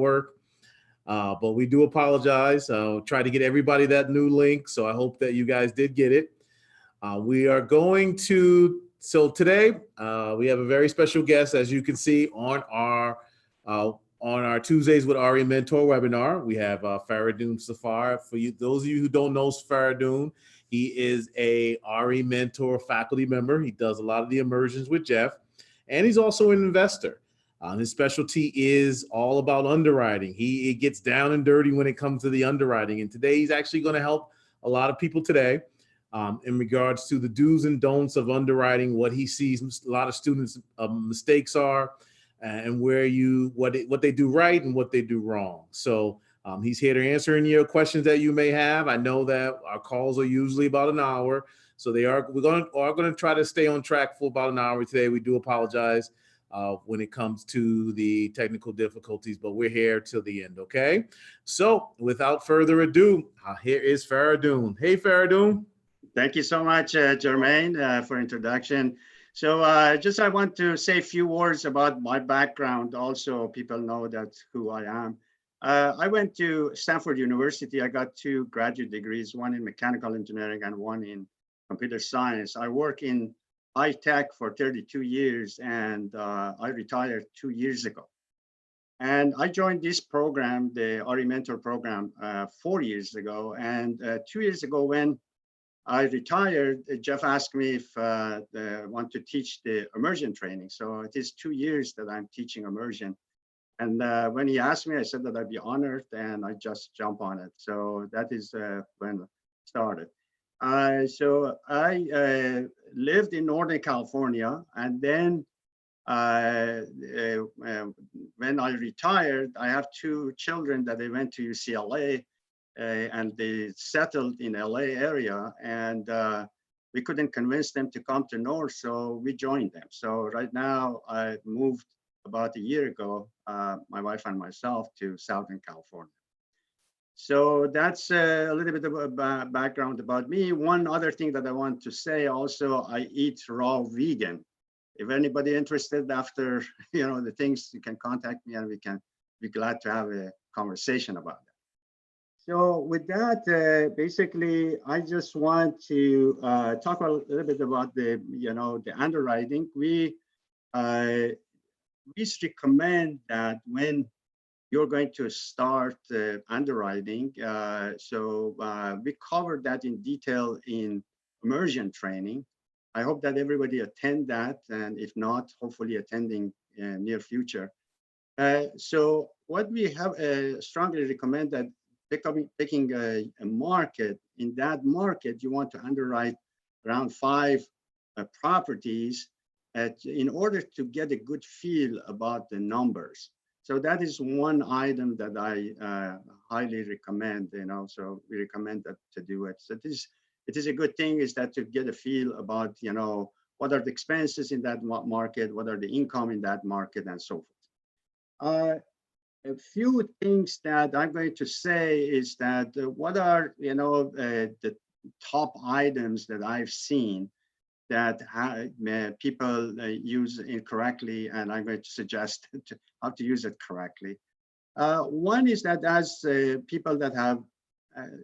work. But we do apologize. Try to get everybody that new link. So I hope that you guys did get it. We are going to, so today we have a very special guest, as you can see on our Tuesdays with Ari Mentor webinar. We have Fereydoon Safar. For you, those of you who don't know Fereydoon, he is a Ari Mentor faculty member. He does a lot of the immersions with Jeff, and he's also an investor. His specialty is all about underwriting. He gets down and dirty when it comes to the underwriting. And today he's actually going to help a lot of people today in regards to the do's and don'ts of underwriting, what he sees a lot of students' mistakes are, and what they do right and what they do wrong. So he's here to answer any of your questions that you may have. I know that our calls are usually about an hour, so we're going to try to stay on track for about an hour today. We do apologize when it comes to the technical difficulties, but we're here till the end, okay? So without further ado, here is Fereydoon. Hey, Fereydoon. Thank you so much, Jermaine, for introduction. So I want to say a few words about my background. Also, people know that's who I am. I went to Stanford University. I got 2 graduate degrees, one in mechanical engineering and one in computer science. I work in high tech for 32 years, and I retired 2 years ago. And I joined this program, the Ari Mentor program, 4 years ago. And 2 years ago, when I retired, Jeff asked me if I want to teach the immersion training. So it is 2 years that I'm teaching immersion. And when he asked me, I said that I'd be honored, and I just jump on it. So that is when it started. So I lived in Northern California, and then when I retired, I have 2 children that they went to UCLA. And they settled in LA area, and we couldn't convince them to come to North, so we joined them. So right now I moved about a year ago, my wife and myself, to Southern California. So that's a little bit of a background about me. One other thing that I want to say also, I eat raw vegan. If anybody interested after the things, you can contact me and we can be glad to have a conversation about that. So with that, basically, I just want to talk a little bit about the underwriting. We recommend that when you're going to start underwriting, we covered that in detail in immersion training. I hope that everybody attend that, and if not, hopefully attending in near future. So what we have strongly recommend that picking a market. In that market, you want to underwrite around 5 properties in order to get a good feel about the numbers. So that is one item that I highly recommend. So we recommend that to do it. So it is a good thing is that to get a feel about what are the expenses in that market, what are the income in that market, and so forth. A few things that I'm going to say is that what are the top items that I've seen that people use incorrectly, and I'm going to suggest how to use it correctly. One is that as people that have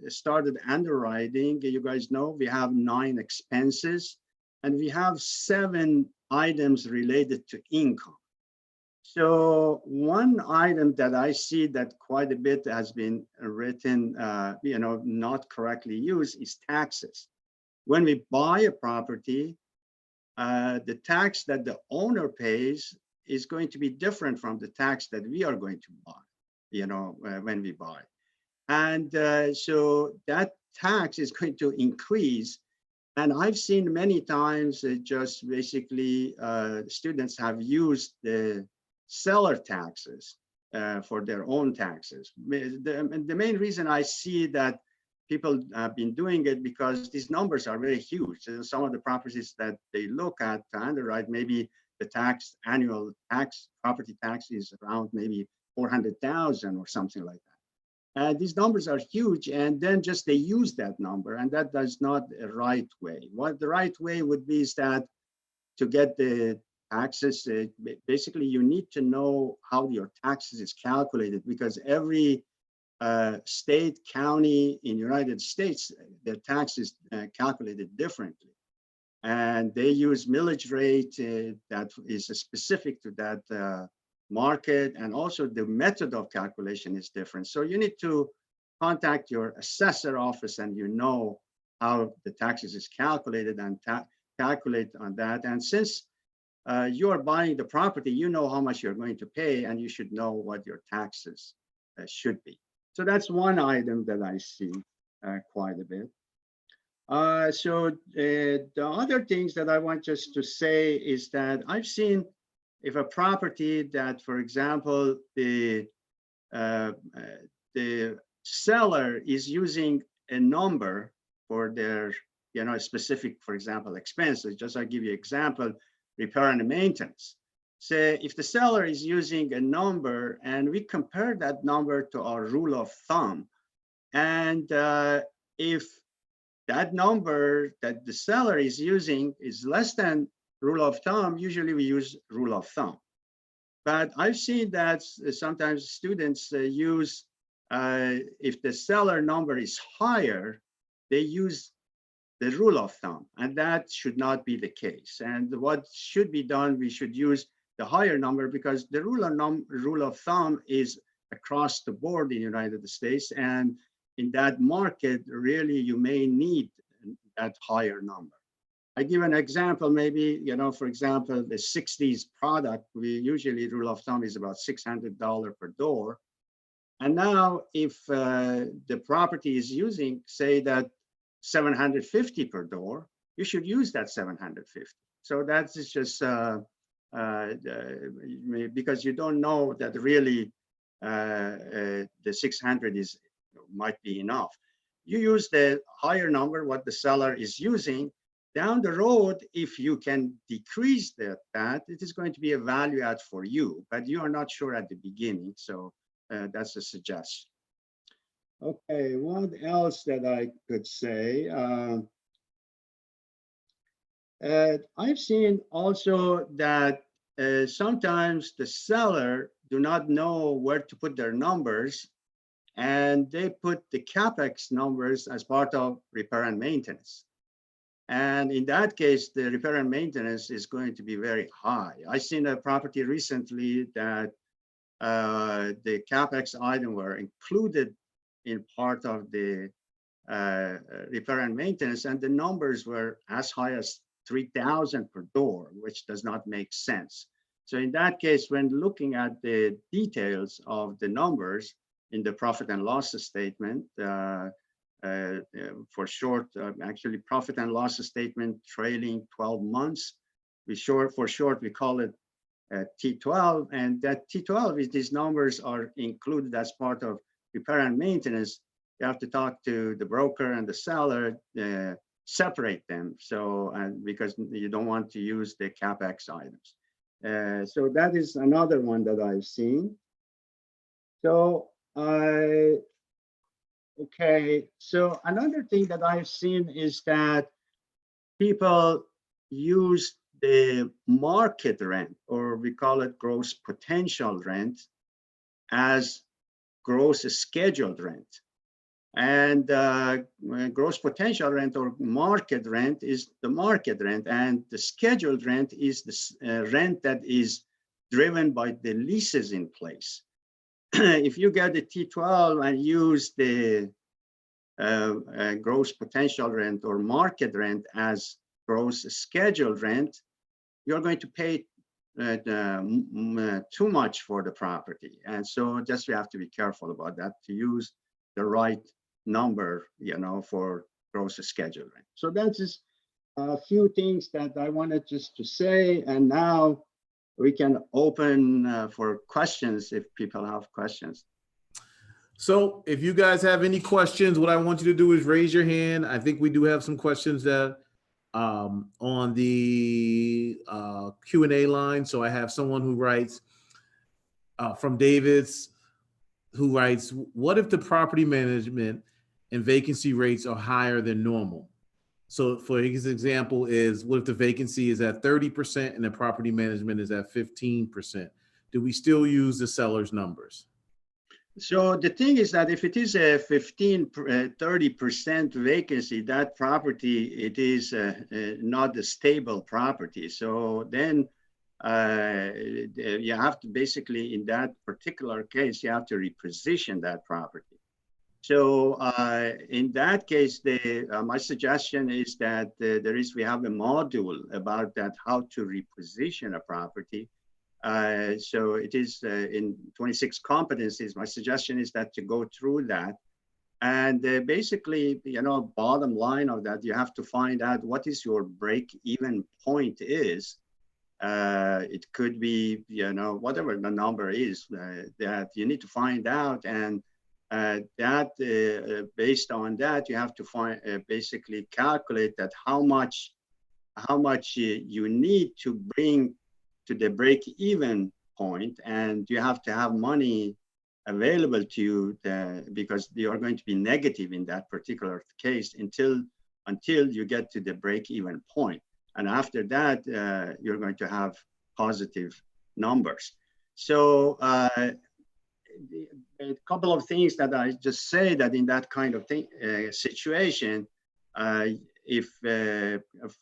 started underwriting, you guys know we have 9 expenses, and we have 7 items related to income. So one item that I see that quite a bit has been written, not correctly used is taxes. When we buy a property, the tax that the owner pays is going to be different from the tax that we are going to buy, when we buy. And so that tax is going to increase. And I've seen many times just basically students have used the seller taxes for their own taxes. The main reason I see that people have been doing it because these numbers are very huge. So some of the properties that they look at to underwrite, maybe the annual property tax is around maybe 400,000 or something like that. These numbers are huge, and then just they use that number, and that is not a right way. What the right way would be is that to get the taxes. Basically, you need to know how your taxes is calculated, because every state, county in United States, their tax is calculated differently. And they use millage rate that is specific to that market, and also the method of calculation is different. So you need to contact your assessor office, and you know how the taxes is calculated, and calculate on that. And since you are buying the property, you know how much you're going to pay, and you should know what your taxes should be. So that's one item that I see quite a bit. So the other things that I want just to say is that I've seen if a property that, for example, the seller is using a number for their, specific, for example, expenses. Just I'll give you an example, repair and maintenance. Say if the seller is using a number and we compare that number to our rule of thumb, and if that number that the seller is using is less than rule of thumb, usually we use rule of thumb. But I've seen that sometimes students use, if the seller number is higher, they use the rule of thumb, and that should not be the case. And what should be done, we should use the higher number, because the rule of thumb is across the board in the United States, and in that market, really, you may need that higher number. I give an example, maybe, for example, the 60s product, we usually rule of thumb is about $600 per door. And now if the property is using, say that 750 per door, you should use that 750. So that's just because you don't know that really the 600 might be enough. You use the higher number, what the seller is using. Down the road, if you can decrease that, it is going to be a value add for you, but you are not sure at the beginning. So that's a suggestion. Okay, what else that I could say? I've seen also that sometimes the seller do not know where to put their numbers, and they put the Capex numbers as part of repair and maintenance. And in that case, the repair and maintenance is going to be very high. I seen a property recently that the Capex item were included in part of the repair and maintenance, and the numbers were as high as 3,000 per door, which does not make sense. So in that case, when looking at the details of the numbers in the profit and loss statement, for short, actually profit and loss statement trailing 12 months, we call it T12, and that T12 is these numbers are included as part of repair and maintenance. You have to talk to the broker and the seller, separate them. So, because you don't want to use the Capex items. So that is another one that I've seen. So okay, so another thing that I've seen is that people use the market rent, or we call it gross potential rent, as gross scheduled rent. And gross potential rent or market rent is the market rent, and the scheduled rent is the rent that is driven by the leases in place. If you get the T12 and use the gross potential rent or market rent as gross scheduled rent, you're going to pay too much for the property. And so just we have to be careful about that, to use the right number, for gross scheduled rent. So that's just a few things that I wanted just to say. And now we can open for questions if people have questions. So if you guys have any questions, what I want you to do is raise your hand. I think we do have some questions that on the Q&A line. So I have someone who writes from Davis, who writes, what if the property management and vacancy rates are higher than normal? So for his example is, what if the vacancy is at 30% and the property management is at 15%? Do we still use the seller's numbers? So the thing is that if it is a 30% vacancy, that property, it is not a stable property. So then you have to basically, in that particular case, you have to reposition that property. So in that case, my suggestion is that we have a module about that, how to reposition a property. So it is in 26 competencies. My suggestion is that to go through that. And basically, bottom line of that, you have to find out what is your break-even point is. It could be, whatever the number is that you need to find out. And based on that, you have to basically calculate that how much you need to bring to the break-even point, and you have to have money available to you because you are going to be negative in that particular case until you get to the break-even point. And after that, you're going to have positive numbers. So a couple of things that I just say that in that kind of situation,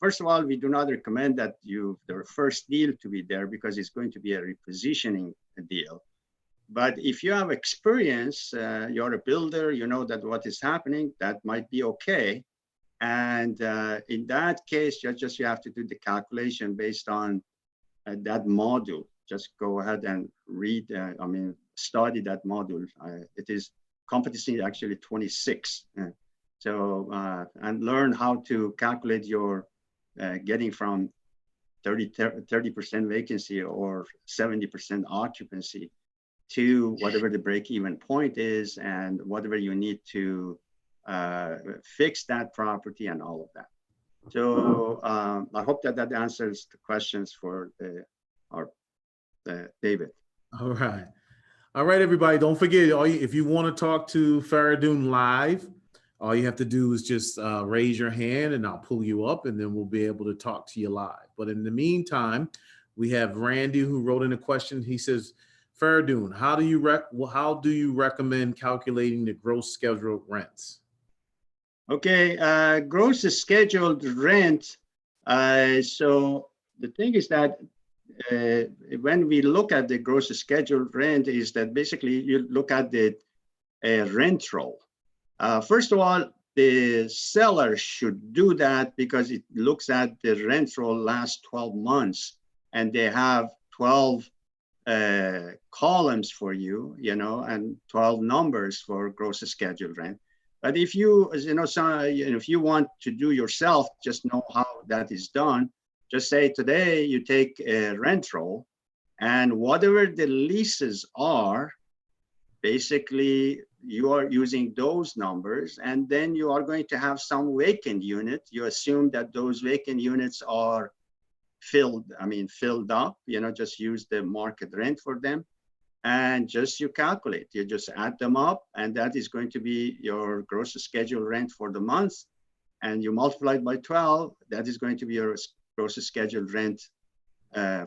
first of all, we do not recommend that the first deal to be there because it's going to be a repositioning deal. But if you have experience, you're a builder, you know that what is happening, that might be okay. And in that case, you have to do the calculation based on that module. Just go ahead and read, study that module. It is competency actually 26. So, and learn how to calculate your getting from 30% vacancy or 70% occupancy to whatever the break-even point is and whatever you need to fix that property and all of that. So I hope that answers the questions for David. All right. All right, everybody. Don't forget, if you want to talk to Fereydoon live, all you have to do is just raise your hand and I'll pull you up and then we'll be able to talk to you live. But in the meantime, we have Randy who wrote in a question. He says, Fereydoon, how do you recommend calculating the gross scheduled rents? Okay, gross scheduled rent. So the thing is that when we look at the gross scheduled rent is that basically you look at the rent roll. First of all, the seller should do that because it looks at the rent roll last 12 months and they have 12 columns for you, and 12 numbers for gross scheduled rent. But if if you want to do yourself, just know how that is done. Just say today you take a rent roll and whatever the leases are, basically you are using those numbers, and then you are going to have some vacant unit. You assume that those vacant units are filled up, just use the market rent for them. And just you calculate, you just add them up, and that is going to be your gross scheduled rent for the month. And you multiply it by 12, that is going to be your gross scheduled rent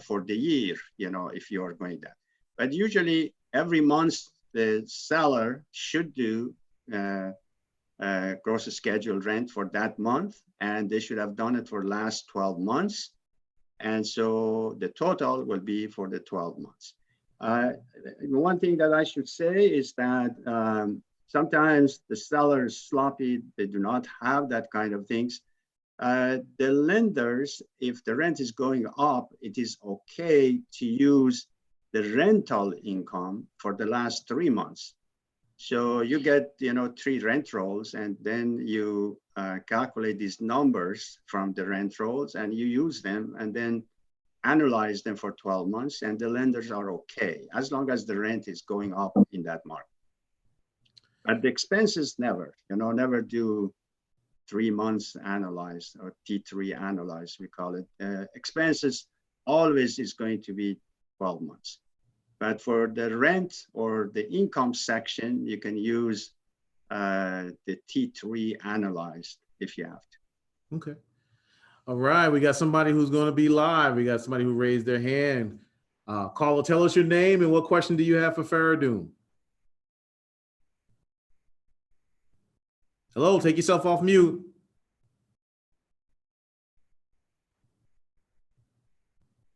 for the year, if you are going that. But usually every month, the seller should do gross scheduled rent for that month, and they should have done it for the last 12 months. And so the total will be for the 12 months. One thing that I should say is that sometimes the sellers sloppy, they do not have that kind of things. The lenders, if the rent is going up, it is okay to use the rental income for the last 3 months. So you get, 3 rent rolls, and then you calculate these numbers from the rent rolls and you use them and then analyze them for 12 months, and the lenders are okay as long as the rent is going up in that market. But the expenses never do 3 months analyzed or T3 analyzed, we call it. Expenses always is going to be 12 months. But for the rent or the income section, you can use the T3 analyzed if you have to. Okay. All right. We got somebody who's going to be live. We got somebody who raised their hand. Caller, tell us your name and what question do you have for Fereydoon? Hello, take yourself off mute.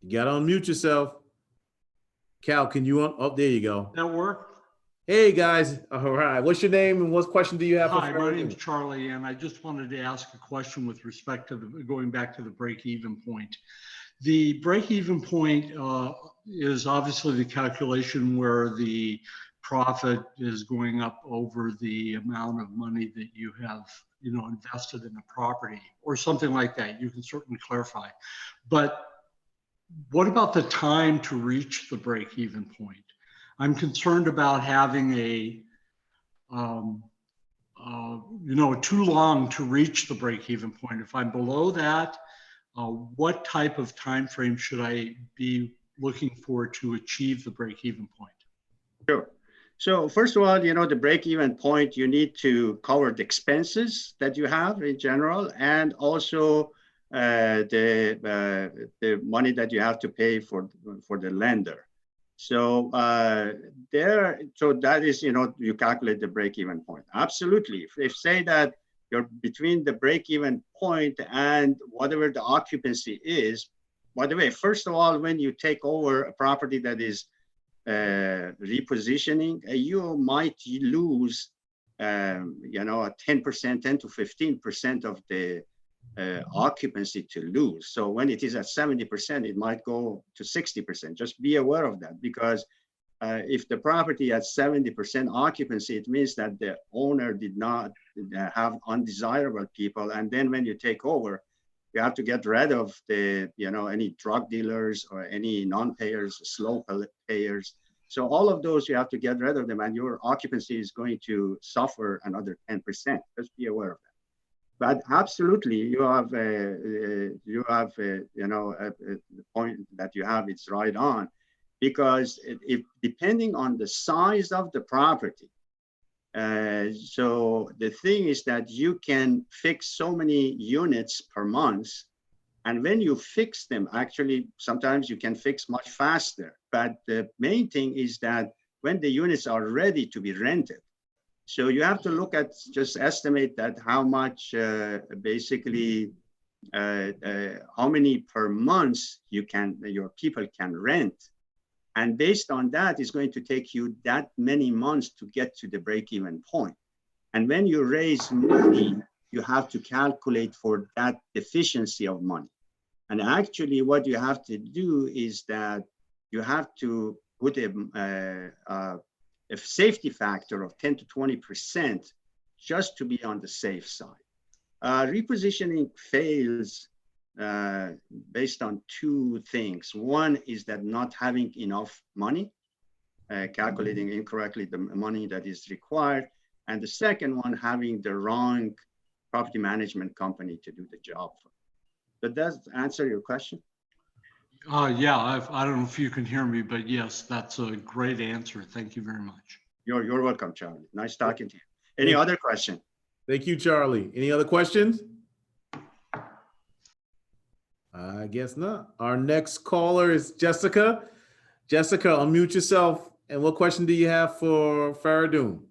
You got to unmute yourself. Cal, can you oh, there you go. That work? Hey guys. All right. What's your name and what question do you have Hi, for my Fereydoon? name's Charlie, and I just wanted to ask a question with respect to going back to the break-even point. The break-even point is obviously the calculation where the profit is going up over the amount of money that you have, invested in the property or something like that. You can certainly clarify. But what about the time to reach the break-even point? I'm concerned about having too long to reach the break-even point. If I'm below that, what type of time frame should I be looking for to achieve the break-even point? Sure. So first of all, the break-even point, you need to cover the expenses that you have in general, and also the money that you have to pay for the lender. So so that is, you calculate the break-even point. Absolutely. If say that you're between the break-even point and whatever the occupancy is, by the way, first of all, when you take over a property that is repositioning, you might lose, a 10%, 10 to 15% of the occupancy to lose. So when it is at 70%, it might go to 60%. Just be aware of that, because if the property at 70% occupancy, it means that the owner did not have undesirable people. And then when you take over, you have to get rid of any drug dealers or any non-payers, slow payers. So all of those, you have to get rid of them, and your occupancy is going to suffer another 10%. Just be aware of that. But absolutely, you have the point that you have, it's right on, because if depending on the size of the property, so the thing is that you can fix so many units per month, and when you fix them, actually sometimes you can fix much faster. But the main thing is that when the units are ready to be rented, so you have to look at, just estimate that how much basically how many per month your people can rent. And based on that, it's going to take you that many months to get to the break-even point. And when you raise money, you have to calculate for that deficiency of money. And actually what you have to do is that you have to put a safety factor of 10 to 20% just to be on the safe side. Repositioning fails based on two things. One is that not having enough money, calculating incorrectly the money that is required. And the second one, having the wrong property management company to do the job. But does that answer your question? Yeah, I don't know if you can hear me, but yes, that's a great answer. Thank you very much. You're welcome, Charlie. Nice talking to you. Any other question? Thank you, Charlie. Any other questions? I guess not. Our next caller is Jessica. Jessica, unmute yourself. And what question do you have for Fereydoon?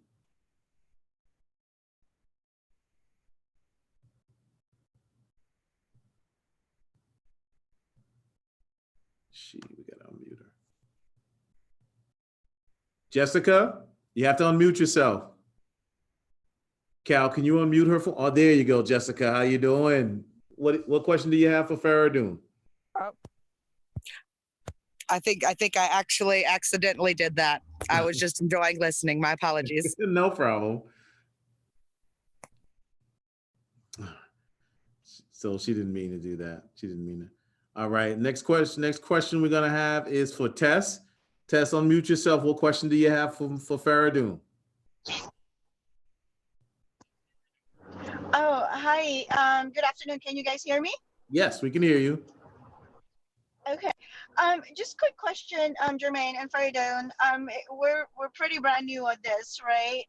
We gotta unmute her. Jessica, you have to unmute yourself. Cal, can you unmute her? Oh, there you go, Jessica. How you doing? What question do you have for Fereydoon? I think I actually accidentally did that. I was just enjoying listening. My apologies. No problem. So she didn't mean to do that. She didn't mean to. All right. Next question we're gonna have is for Tess. Tess, unmute yourself. What question do you have for Fereydoon? Oh, hi. Good afternoon. Can you guys hear me? Yes, we can hear you. Okay. Just quick question, Jermaine and Fereydoon. We're pretty brand new at this, right?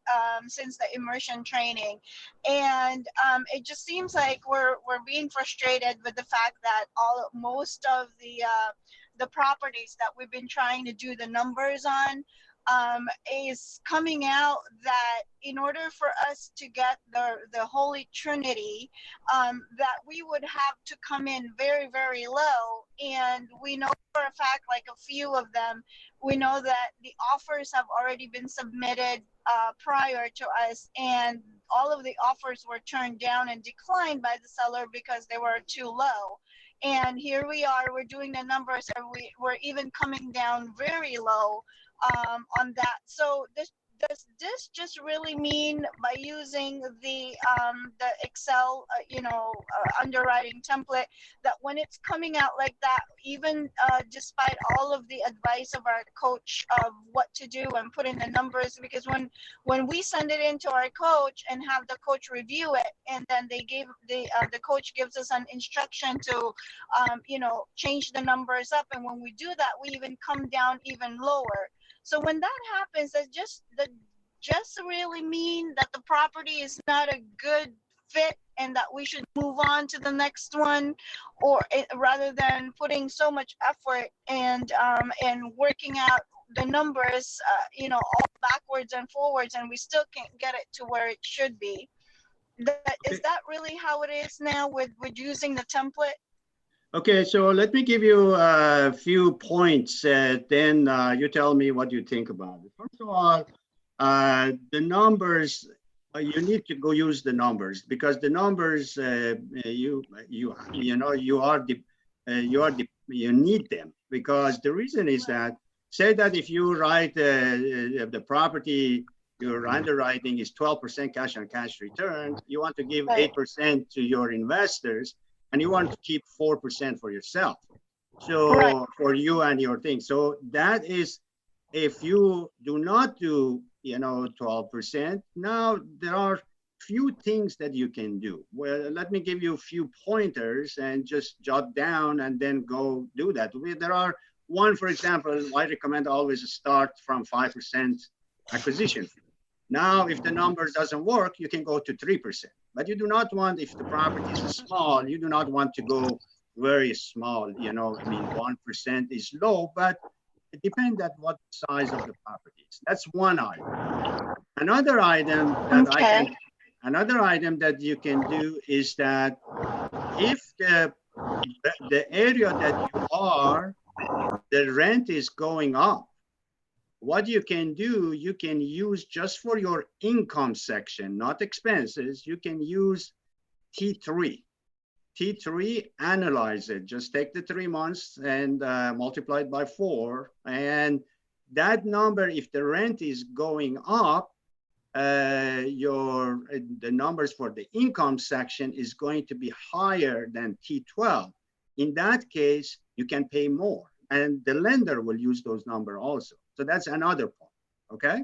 Since the immersion training, and it just seems like we're being frustrated with the fact that most of the properties that we've been trying to do the numbers on is coming out that in order for us to get the Holy Trinity, that we would have to come in very, very low. And we know for a fact, like a few of them, we know that the offers have already been submitted prior to us, and all of the offers were turned down and declined by the seller because they were too low. And here we are, we're doing the numbers, and we're even coming down very low on that. So does this just really mean by using the Excel, underwriting template, that when it's coming out like that, even despite all of the advice of our coach of what to do and put in the numbers, because when we send it into our coach and have the coach review it, and then the coach gives us an instruction to change the numbers up, and when we do that, we even come down even lower. So when that happens, that just really mean that the property is not a good fit and that we should move on to the next one, or rather than putting so much effort and working out the numbers, all backwards and forwards, and we still can't get it to where it should be. Is that really how it is now with using the template? Okay, so let me give you a few points, then you tell me what you think about it. First of all, the numbers, you need to go use the numbers, because the numbers, you need them, because the reason is that, say that if you write the property, your underwriting is 12% cash on cash return, you want to give 8% to your investors, and you want to keep 4% for yourself. So for you and your thing. So that is, if you do not do 12%, now there are few things that you can do. Well, let me give you a few pointers and just jot down and then go do that. There are one, for example, I recommend always start from 5% acquisition fee. Now, if the numbers doesn't work, you can go to 3%. But you do not want, if the property is small, you do not want to go very small. I mean, 1% is low, but it depends on what size of the property is. That's one item. Another item that you can do is that if the area that you are, the rent is going up, what you can do, you can use just for your income section, not expenses, you can use T3. T3, analyze it. Just take the 3 months and multiply it by 4. And that number, if the rent is going up, the numbers for the income section is going to be higher than T12. In that case, you can pay more. And the lender will use those numbers also. So that's another point, okay?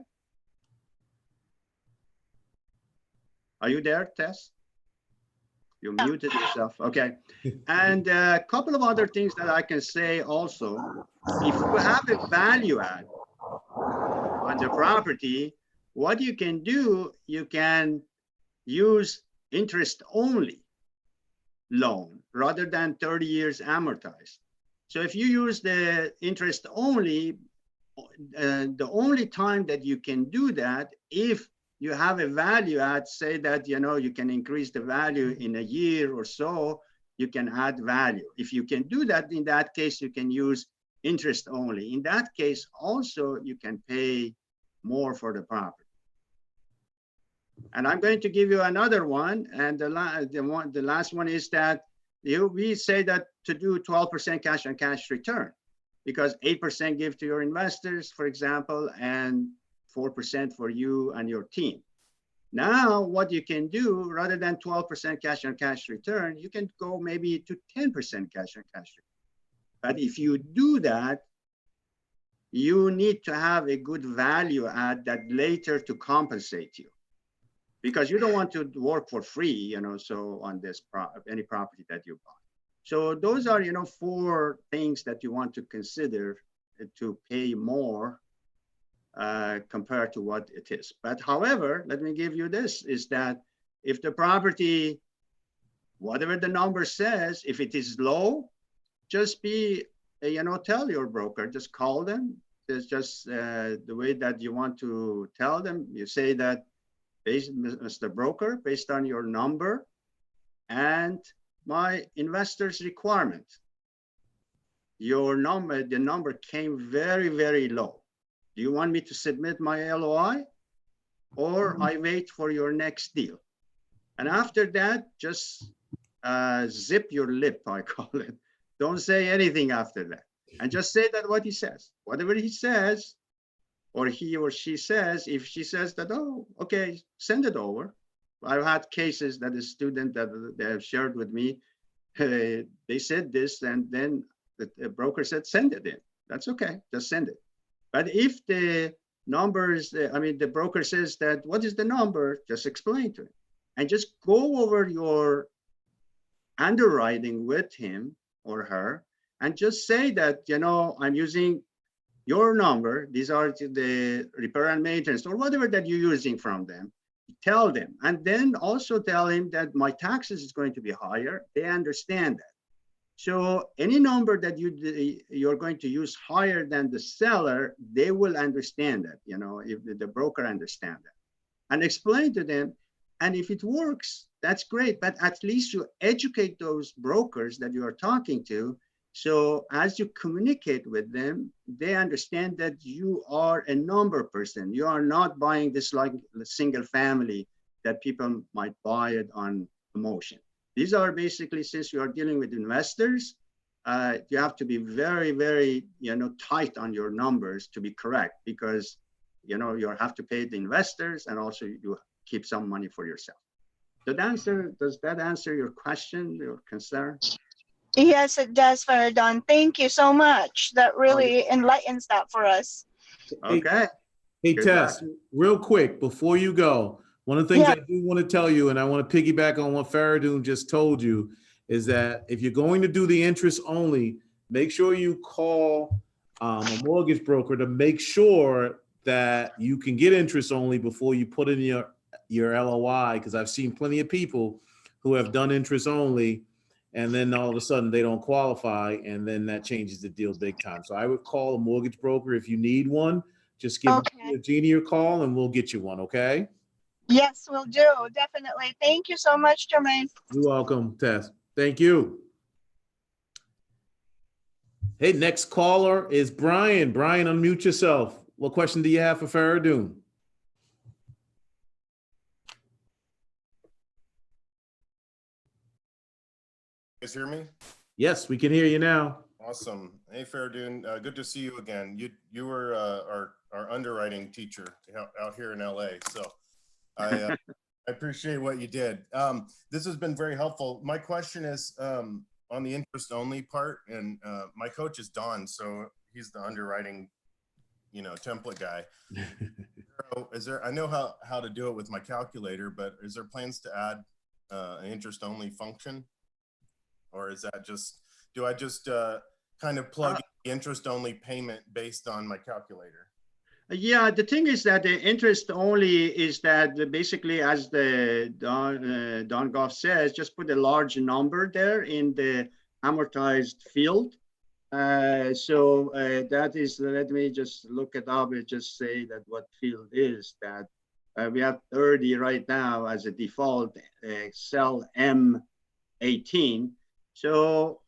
Are you there, Tess? You muted yourself, okay. And a couple of other things that I can say also, if you have a value add on the property, what you can do, you can use interest only loan rather than 30 years amortized. So if you use the interest only, the only time that you can do that, if you have a value add, say that, you can increase the value in a year or so, you can add value. If you can do that, in that case, you can use interest only. In that case, also, you can pay more for the property. And I'm going to give you another one. And the last one is that we say that to do 12% cash on cash return, because 8% give to your investors, for example, and 4% for you and your team. Now, what you can do, rather than 12% cash on cash return, you can go maybe to 10% cash on cash return. But if you do that, you need to have a good value add that later to compensate you, because you don't want to work for free, so on this any property that you buy. So those are, 4 things that you want to consider to pay more compared to what it is. But however, let me give you this, is that if the property, whatever the number says, if it is low, just be, tell your broker, just call them. It's just the way that you want to tell them. You say that, Mr. Broker, based on your number and my investor's requirement, the number came very, very low. Do you want me to submit my LOI or I wait for your next deal? And after that, just zip your lip, I call it. Don't say anything after that. And just say that what he says. Whatever he says, or he or she says, if she says that, oh, okay, send it over. I've had cases that a student that they have shared with me, they said this, and then the broker said, send it in. That's okay, just send it. But if the numbers, the broker says that, what is the number? Just explain to him. And just go over your underwriting with him or her, and just say that, I'm using your number. These are the repair and maintenance or whatever that you're using from them. Tell them. And then also tell him that my taxes is going to be higher. They understand that. So any number that you're going to use higher than the seller, they will understand that, if the broker understand that. And explain to them. And if it works, that's great. But at least you educate those brokers that you are talking to. So as you communicate with them, they understand that you are a number person. You are not buying this like a single family that people might buy it on emotion. These are basically, since you are dealing with investors, you have to be very, very, tight on your numbers to be correct, because, you have to pay the investors and also you keep some money for yourself. Does that answer your question, your concern? Yes, it does, Fereydoon. Thank you so much. That really enlightens that for us. Okay. Hey, Good Tess, luck. real quick, before you go, one of the things Yeah. I do want to tell you, and I want to piggyback on what Fereydoon just told you, is that if you're going to do the interest only, make sure you call a mortgage broker to make sure that you can get interest only before you put in your LOI, because I've seen plenty of people who have done interest only, and then all of a sudden they don't qualify, and then that changes the deal big time. So I would call a mortgage broker if you need one. Just give Jeannie a call and we'll get you one, okay? Yes, we'll do. Definitely. Thank you so much, Jermaine. You're welcome, Tess. Thank you. Hey, next caller is Brian. Brian, unmute yourself. What question do you have for Fereydoon? You guys hear me? Yes, we can hear you now. Awesome. Hey, Fereydoon, good to see you again. You were our underwriting teacher out here in LA, so I appreciate what you did. This has been very helpful. My question is on the interest only part, and my coach is Don, so he's the underwriting, template guy. I know how to do it with my calculator, but is there plans to add an interest only function? Or is that do I just kind of plug in the interest only payment based on my calculator? Yeah, the thing is that the interest only is that basically, as the Don Goff says, just put a large number there in the amortized field. So that is, let me just look it up and just say that what field is that. We have 30 right now as a default, cell M18. So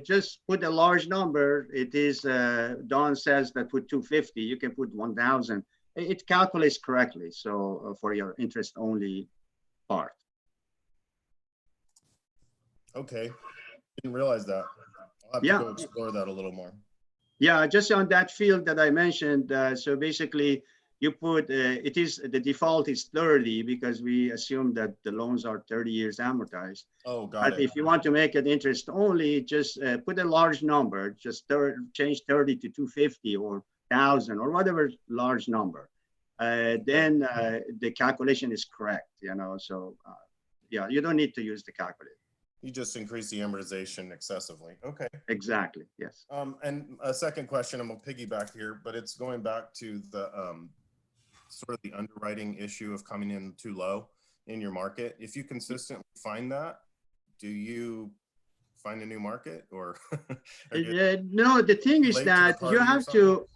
just put a large number. It is, Don says that put 250, you can put 1,000. It calculates correctly. So for your interest only part. Okay, didn't realize that. I'll have to go explore that a little more. Yeah, just on that field that I mentioned. So basically, you put, the default is 30 because we assume that the loans are 30 years amortized. Oh, got it. If you want to make it interest only, just put a large number, just change 30 to 250 or 1,000 or whatever large number. Then the calculation is correct, so yeah, you don't need to use the calculator. You just increase the amortization excessively. Okay. Exactly. Yes. And a second question, I'm gonna piggyback here, but it's going back to the sort of the underwriting issue of coming in too low in your market. If you consistently find that, do you find a new market, or are you No, the thing is late to the that you party or have something?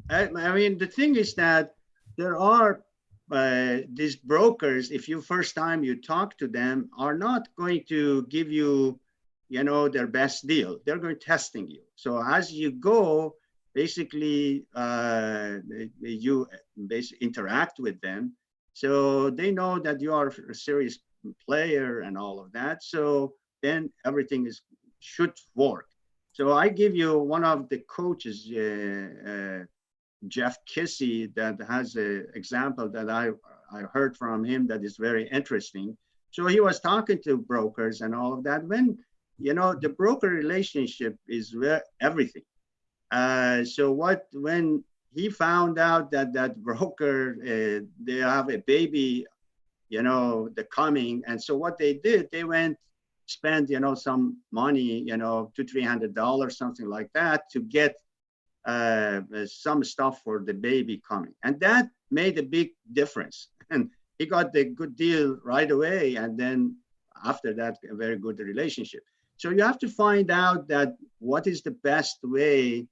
to, I mean, the thing is that there are these brokers, if you first time you talk to them, are not going to give you, you know, their best deal. They're going testing you. So as you go, basically, you basically interact with them. So they know that you are a serious player and all of that. So then everything should work. So I give you one of the coaches, Jeff Kissy, that has an example that I heard from him that is very interesting. So he was talking to brokers and all of that. When, you know, the broker relationship is everything. So when he found out that that broker, they have a baby, you know, the coming. And so what they did, they went, spend, you know, some money, you know, $200-300, something like that, to get some stuff for the baby coming. And that made a big difference. And he got the good deal right away. And then after that, a very good relationship. So you have to find out that what is the best way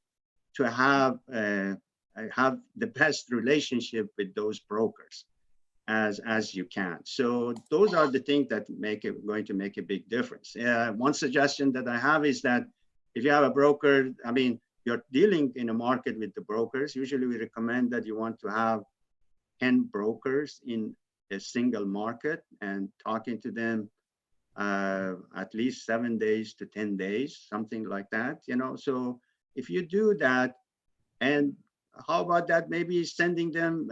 to have the best relationship with those brokers as you can. So those are the things that going to make a big difference. One suggestion that I have is that if you have a broker, I mean, you're dealing in a market with the brokers, usually we recommend that you want to have 10 brokers in a single market and talking to them at least 7 days to 10 days, something like that, you know. So if you do that, and how about that, maybe sending them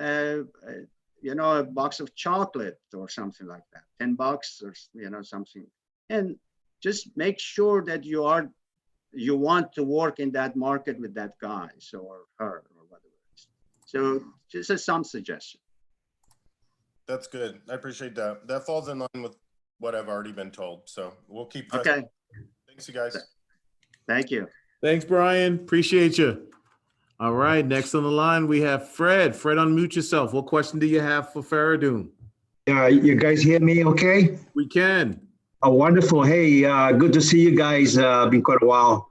you know, a box of chocolate or something like that, $10 or, you know, something. And just make sure that you want to work in that market with that guy, so, or her, or whatever it is. So just as some suggestion. That's good. I appreciate that. That falls in line with what I've already been told. So we'll keep. Okay. Thanks, you guys. Thank you. Thanks, Brian. Appreciate you. All right. Next on the line, we have Fred. Fred, unmute yourself. What question do you have for Fereydoon? You guys hear me okay? We can. Oh, wonderful. Hey, good to see you guys. Been quite a while.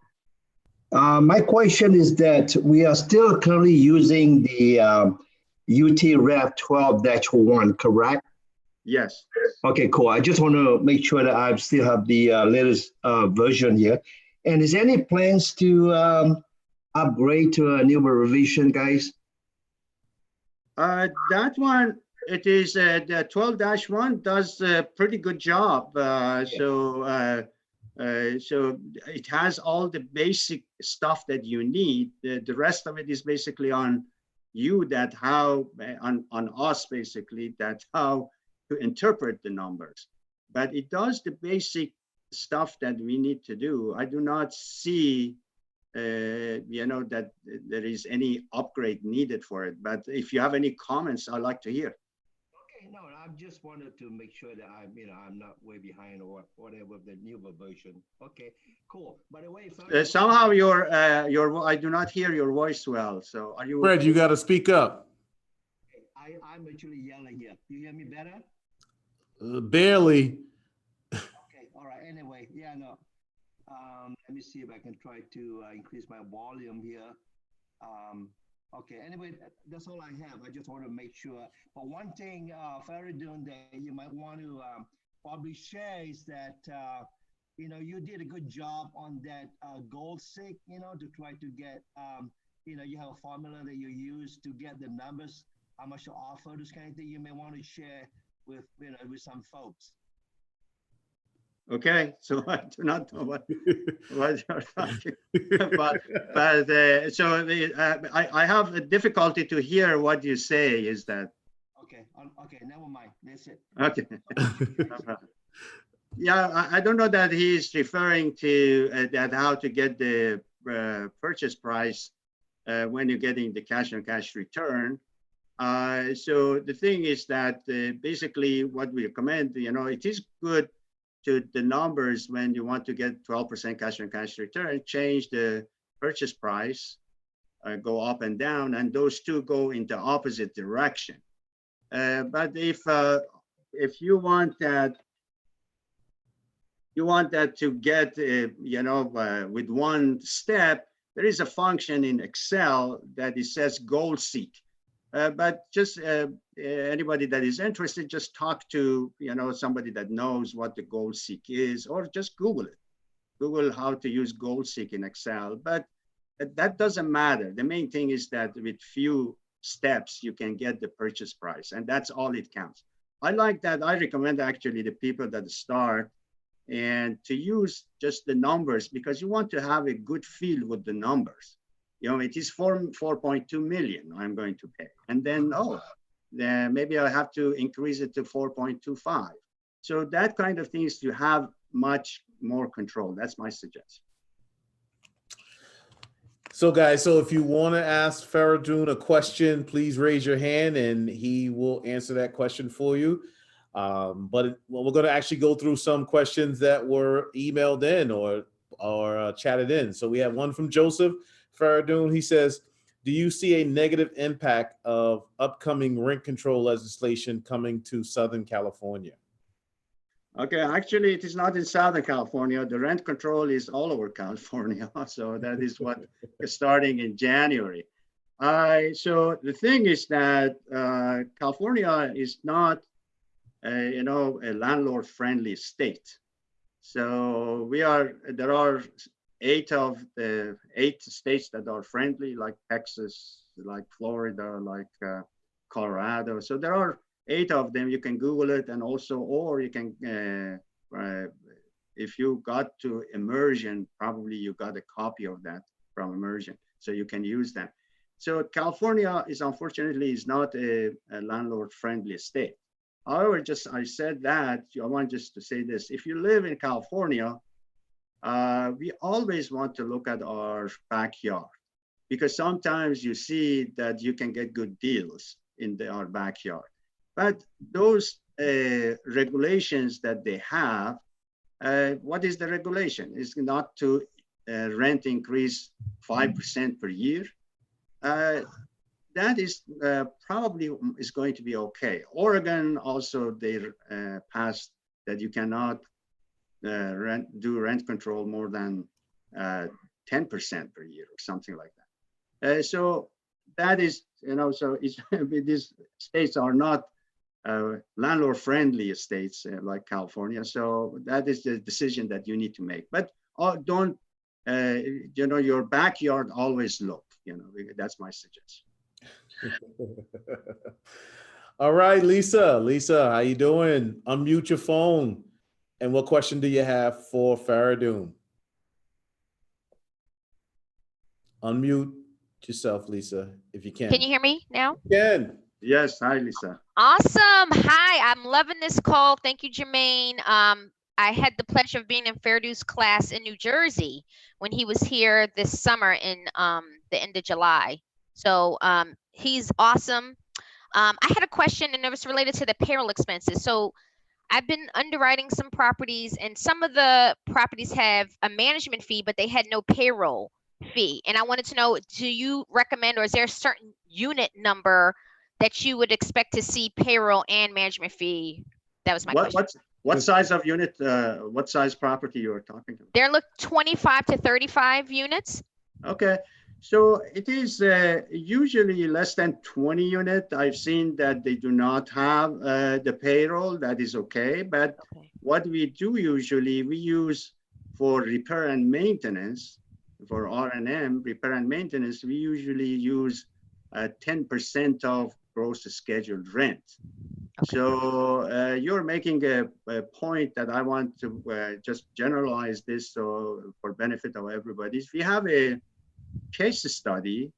My question is that we are still currently using the UT Rev 12-1, correct? Yes. Okay, cool. I just want to make sure that I still have the latest version here. And is there any plans to upgrade to a newer revision, guys? That one, it is the 12-1 does a pretty good job. So it has all the basic stuff that you need. The rest of it is basically on you, that how on us basically, that how to interpret the numbers. But it does the basic stuff that we need to do. I do not see you know, that there is any upgrade needed for it. But if you have any comments, I'd like to hear. Okay, no, I just wanted to make sure that I'm not way behind or whatever with the newer version. Okay, cool. By the way, somehow I do not hear your voice well. So are you? Fred, you got to speak up. I'm actually yelling here. You hear me better? Barely. Okay, all right. Anyway, yeah, no. Let me see if I can try to increase my volume here. Okay, anyway, that's all I have. I just want to make sure. But one thing, Fereydoon, that you might want to probably share is that, you know, you did a good job on that goal seek, you know, to try to get, you know, you have a formula that you use to get the numbers, how much to offer, this kind of thing you may want to share with, you know, with some folks. Okay, so I do not know what you're talking about, but so I have a difficulty to hear what you say. Is that okay? Okay, never mind. That's it. Okay. Yeah, I don't know that he's referring to that how to get the purchase price when you're getting the cash on cash return. So the thing is that basically what we recommend, you know, it is good to the numbers when you want to get 12% cash on cash return, change the purchase price, go up and down, and those two go in the opposite direction. But if you want that, to get, with one step, there is a function in Excel that it says goal seek. But just anybody that is interested, just talk to, somebody that knows what the goal seek is, or just Google it. Google how to use goal seek in Excel. But that doesn't matter. The main thing is that with few steps, you can get the purchase price, and that's all it counts. I like that. I recommend actually the people that start and to use just the numbers, because you want to have a good feel with the numbers. It is 4.2 million I'm going to pay. And then, then maybe I have to increase it to 4.25. So that kind of things, you have much more control. That's my suggestion. So guys, so if you want to ask Fereydoon a question, please raise your hand and he will answer that question for you. But we're going to actually go through some questions that were emailed in or chatted in. So we have one from Joseph Fereydoon. He says, do you see a negative impact of upcoming rent control legislation coming to Southern California? Okay, actually, it is not in Southern California. The rent control is all over California. So that is what is starting in January. So the thing is that California is not, a landlord-friendly state. So there are 8 of the 8 states that are friendly, like Texas, like Florida, like Colorado. So there are 8 of them. You can Google it, and also, or you can, if you got to immersion, probably you got a copy of that from immersion, so you can use that. So California is unfortunately not a landlord-friendly state. However, I said that, I want just to say this: if you live in California, we always want to look at our backyard, because sometimes you see that you can get good deals in our backyard. But those regulations that they have, what is the regulation? It's not to rent increase 5% per year. That is probably is going to be okay. Oregon also, they passed that you cannot do rent control more than 10% per year or something like that. So that is, so it's, these states are not landlord-friendly states like California. So that is the decision that you need to make. But don't, your backyard always look, that's my suggestion. All right, Lisa. Lisa, how you doing? Unmute your phone. And what question do you have for Fereydoon? Unmute yourself, Lisa, if you can. Can you hear me now? You can. Yes. Hi, Lisa. Awesome. Hi, I'm loving this call. Thank you, Jermaine. I had the pleasure of being in Fereydoon's class in New Jersey when he was here this summer in the end of July. So he's awesome. I had a question, and it was related to the payroll expenses. So I've been underwriting some properties, and some of the properties have a management fee, but they had no payroll fee. And I wanted to know, do you recommend, or is there a certain unit number that you would expect to see payroll and management fee? That was my question. What size of unit, what size property you are talking about? They're 25 to 35 units. Okay. So it is usually less than 20 units. I've seen that they do not have the payroll. That is okay. But what we do usually, we use for repair and maintenance, for R&M, repair and maintenance, we usually use 10% of gross scheduled rent. Okay. So you're making a point that I want to just generalize this so for benefit of everybody. If you have a case study,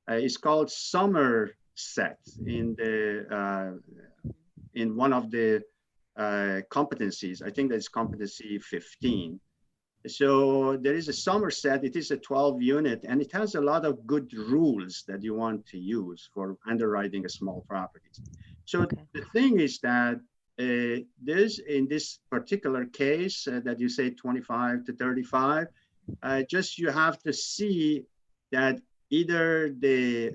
it's called Somerset in one of the competencies. I think that's competency 15. So there is a Somerset. It is a 12 unit, and it has a lot of good rules that you want to use for underwriting a small properties. So the thing is that this in this particular case that you say 25 to 35, just you have to see that either the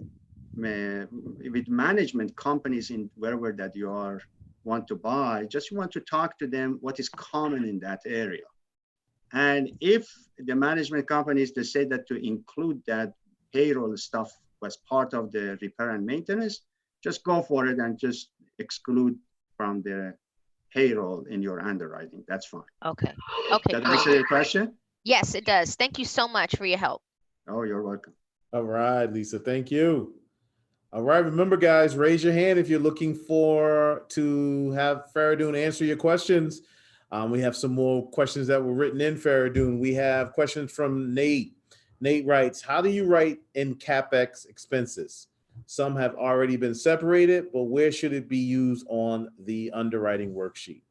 with management companies in wherever that you are want to buy, just you want to talk to them what is common in that area. And if the management companies decide that to include that payroll stuff was part of the repair and maintenance, just go for it and just exclude from the payroll in your underwriting. That's fine. Okay. Okay. That Great. answer your question? Yes, it does. Thank you so much for your help. Oh, you're welcome. All right, Lisa, thank you. All right, remember guys, raise your hand if you're looking to have Fereydoon answer your questions. We have some more questions that were written in Fereydoon. We have questions from Nate. Nate writes, how do you write in Capex expenses? Some have already been separated, but where should it be used on the underwriting worksheet?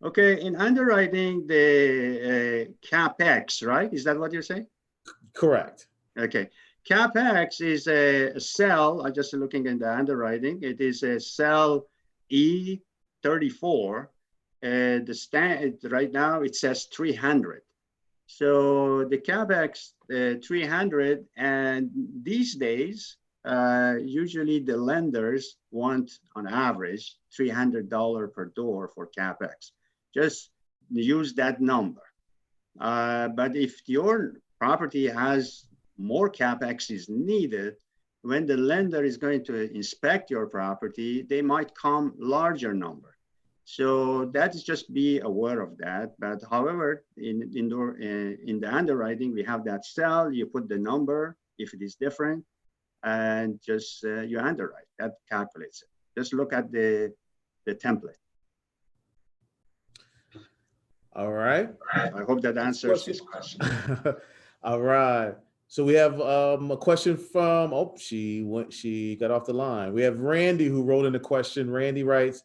Okay, in underwriting, the Capex, right? Is that what you're saying? Correct. Okay. Capex is a cell, I'm just looking in the underwriting, it is a cell E34. The stand right now it says 300. So the Capex 300, and these days, usually the lenders want on average $300 per door for Capex. Just use that number. But if your property has more Capex is needed, when the lender is going to inspect your property, they might come larger number. So that is just be aware of that. But however, in the underwriting, we have that cell, you put the number if it is different, and just you underwrite, that calculates it. Just look at the template. All right. I hope that answers this question. All right. So we have a question from, she got off the line. We have Randy who wrote in a question. Randy writes,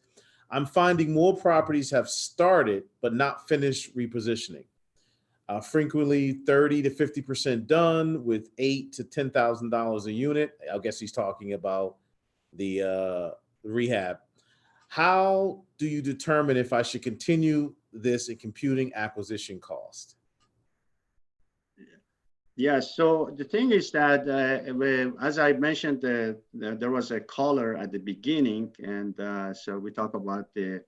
I'm finding more properties have started, but not finished repositioning. Frequently 30 to 50% done with $8,000 to $10,000 a unit. I guess he's talking about the rehab. How do you determine if I should continue this in computing acquisition cost? Yeah, so the thing is that, as I mentioned, there was a caller at the beginning, and so we talk about the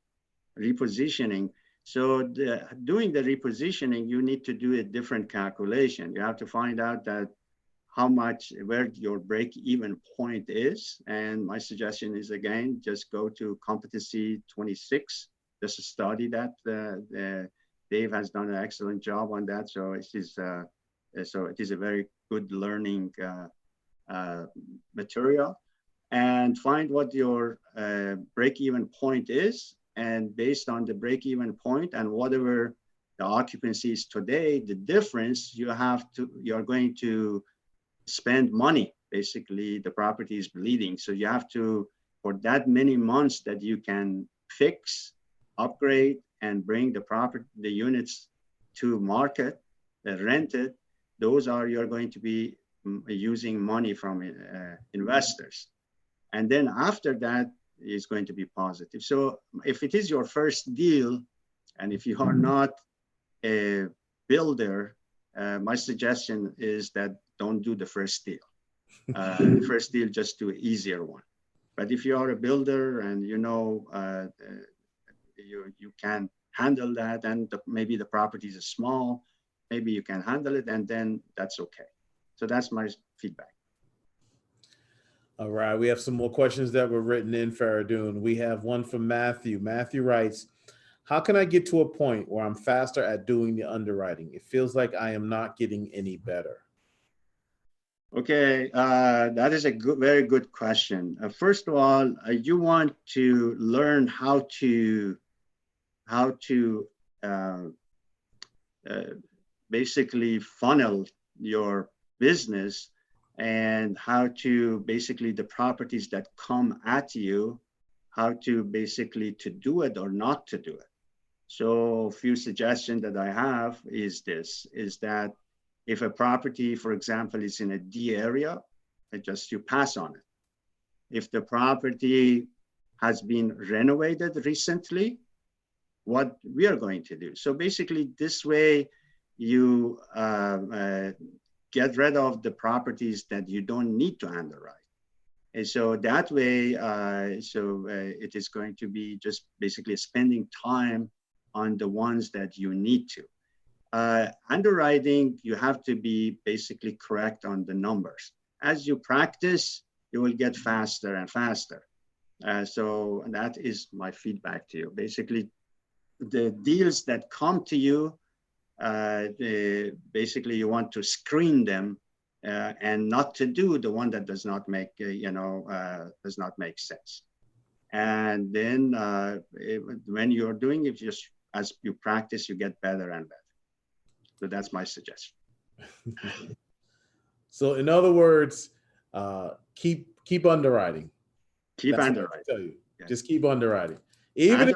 repositioning. So doing the repositioning, you need to do a different calculation. You have to find out that where your break-even point is. And my suggestion is, again, just go to competency 26, just study that. Dave has done an excellent job on that. So it is a very good learning material, and find what your break-even point is. And based on the break-even point and whatever the occupancy is today, the difference you're going to spend money. Basically, the property is bleeding. So you have to, for that many months that you can fix, upgrade, and bring the units to market, rent it, those are, you're going to be using money from investors. And then after that is going to be positive. So if it is your first deal, and if you are not a builder, my suggestion is that don't do the first deal. First deal, just do an easier one. But if you are a builder and you can handle that, and maybe the property is small, maybe you can handle it, and then that's okay. So that's my feedback. All right, we have some more questions that were written in, Fereydoon. We have one from Matthew. Matthew writes, how can I get to a point where I'm faster at doing the underwriting? It feels like I am not getting any better. Okay, that is a very good question. First of all, you want to learn how to basically funnel your business, and how to basically the properties that come at you, how to basically to do it or not to do it. So a few suggestions that I have is that if a property, for example, is in a D area, you pass on it. If the property has been renovated recently, what we are going to do. So basically this way you get rid of the properties that you don't need to underwrite. And so that way, it is going to be just basically spending time on the ones that you need to. Underwriting, you have to be basically correct on the numbers. As you practice, you will get faster and faster. So that is my feedback to you. Basically, the deals that come to you, basically you want to screen them and not to do the one that does not make, does not make sense. And then when you're doing it, just as you practice, you get better and better. So that's my suggestion. So in other words, keep underwriting. Keep That's underwriting. what I tell you. Yeah. Just keep underwriting. Even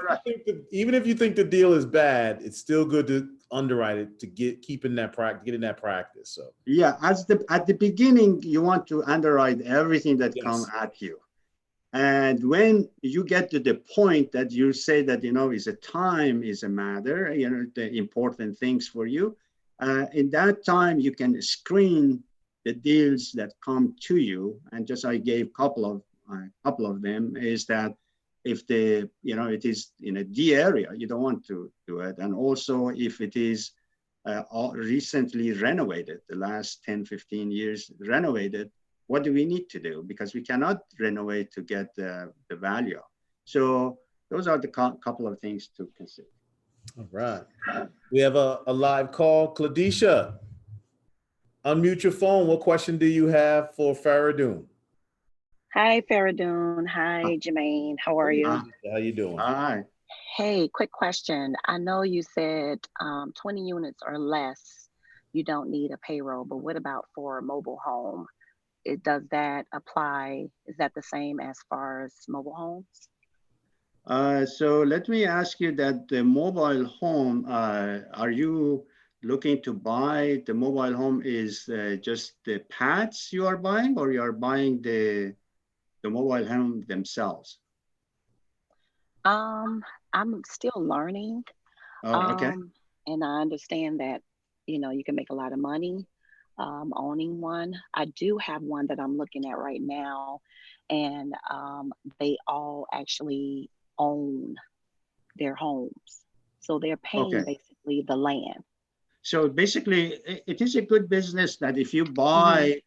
if you think the deal is bad, it's still good to underwrite it to get in that practice. So yeah, at the beginning, you want to underwrite everything that comes at you. And when you get to the point that you say that, is a time is a matter, the important things for you, in that time, you can screen the deals that come to you. And just I gave a couple of them is that if it is in a D area, you don't want to do it. And also if it is recently renovated, the last 10, 15 years renovated, what do we need to do? Because we cannot renovate to get the value. So those are the couple of things to consider. all right. We have a live call. Cladisha, unmute your phone. What question do you have for Fereydoon? Hi, Fereydoon. Hi, Jermaine. How are you? How you doing? Hi. Hey, quick question. I know you said 20 units or less, you don't need a payroll, but what about for a mobile home? Does that apply? Is that the same as far as mobile homes? So let me ask you that the mobile home, are you looking to buy the mobile home is just the pads you are buying, or you are buying the mobile home themselves? I'm still learning. Oh, okay. And I understand that, you can make a lot of money owning one. I do have one that I'm looking at right now, and they all actually own their homes. So they're paying basically the land. So basically, it is a good business that if you buy,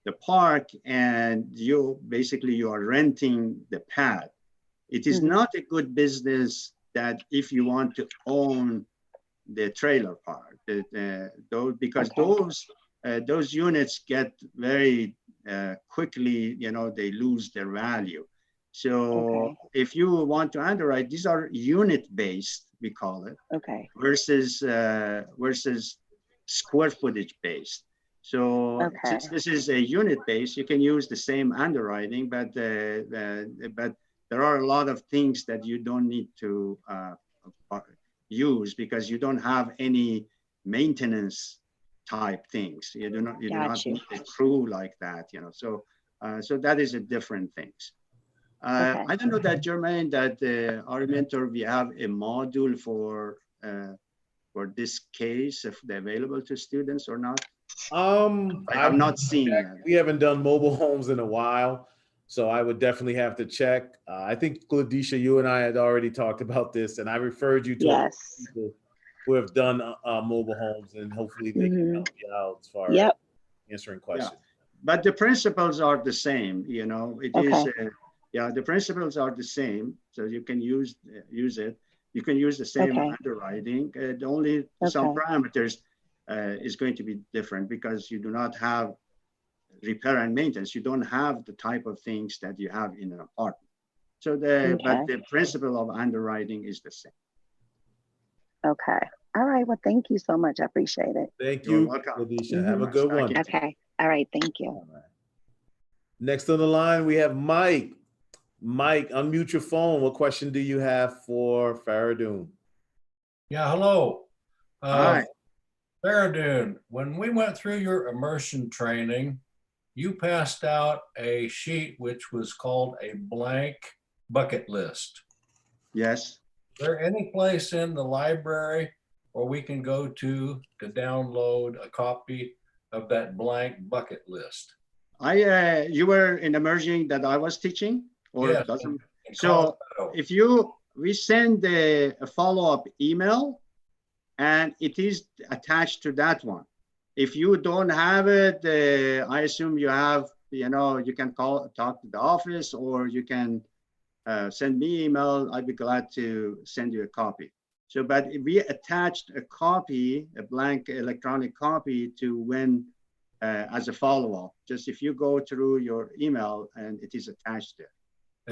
the park and you are renting the pad, it is not a good business that if you want to own the trailer park, because those units get very quickly, they lose their value. So if you want to underwrite, these are unit-based, we call it, versus square footage based. So since this is a unit-based, you can use the same underwriting, but there are a lot of things that you don't need to use because you don't have any maintenance type things. You do not need a crew like that, So that is a different things. I don't know that, Jermaine, that our mentor, we have a module for this case, if they're available to students or not. I have not seen that. We haven't done mobile homes in a while, so I would definitely have to check. I think, Cladisha, you and I had already talked about this, and I referred you to people who have done mobile homes, and hopefully they can help you out as far as answering questions. Yeah. But the principles are the same, it is, the principles are the same, so you can use it. You can use the same underwriting. Only some parameters is going to be different because you do not have repair and maintenance. You don't have the type of things that you have in an apartment. So but the principle of underwriting is the same. Okay. All right. Well, thank you so much. I appreciate it. Thank you, Cladisha. Have a good one. Okay. All right. Thank you. All right. Next on the line, we have Mike. Mike, unmute your phone. What question do you have for Fereydoon? Yeah, hello. Hi. Fereydoon, when we went through your immersion training, you passed out a sheet which was called a blank bucket list. Yes. Is there any place in the library where we can go to download a copy of that blank bucket list? You were in emerging that I was teaching, or Yes, doesn't? in So Colorado. we send a follow-up email, and it is attached to that one. If you don't have it, I assume you have, you can talk to the office, or you can send me email. I'd be glad to send you a copy. So, but we attached a copy, a blank electronic copy to when, as a follow-up, just if you go through your email and it is attached there.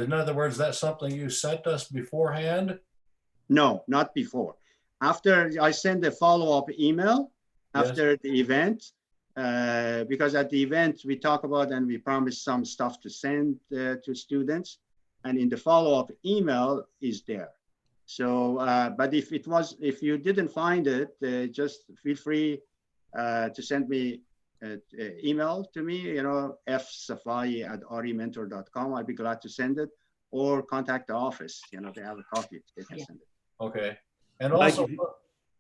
In other words, that's something you sent us beforehand? No, not before. After I send a follow-up email after the event, because at the event we talk about and we promise some stuff to send to students, and in the follow-up email is there. So, but if you didn't find it, just feel free to send me email to me, fsafai@rementor.com. I'd be glad to send it, or contact the office. They have a copy. They can send it. Okay. And also,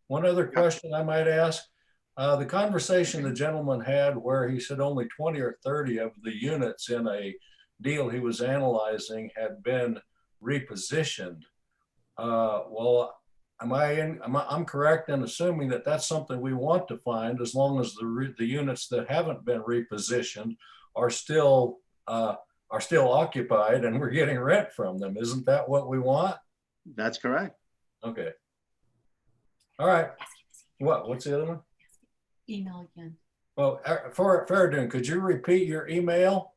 one other question I might ask. The conversation the gentleman had where he said only 20 or 30 of the units in a deal he was analyzing had been repositioned. Well, I'm correct in assuming that that's something we want to find, as long as the units that haven't been repositioned are still occupied and we're getting rent from them. Isn't that what we want? That's correct. Okay. All right. What's the other one? Email again. Well, Fereydoon, could you repeat your email?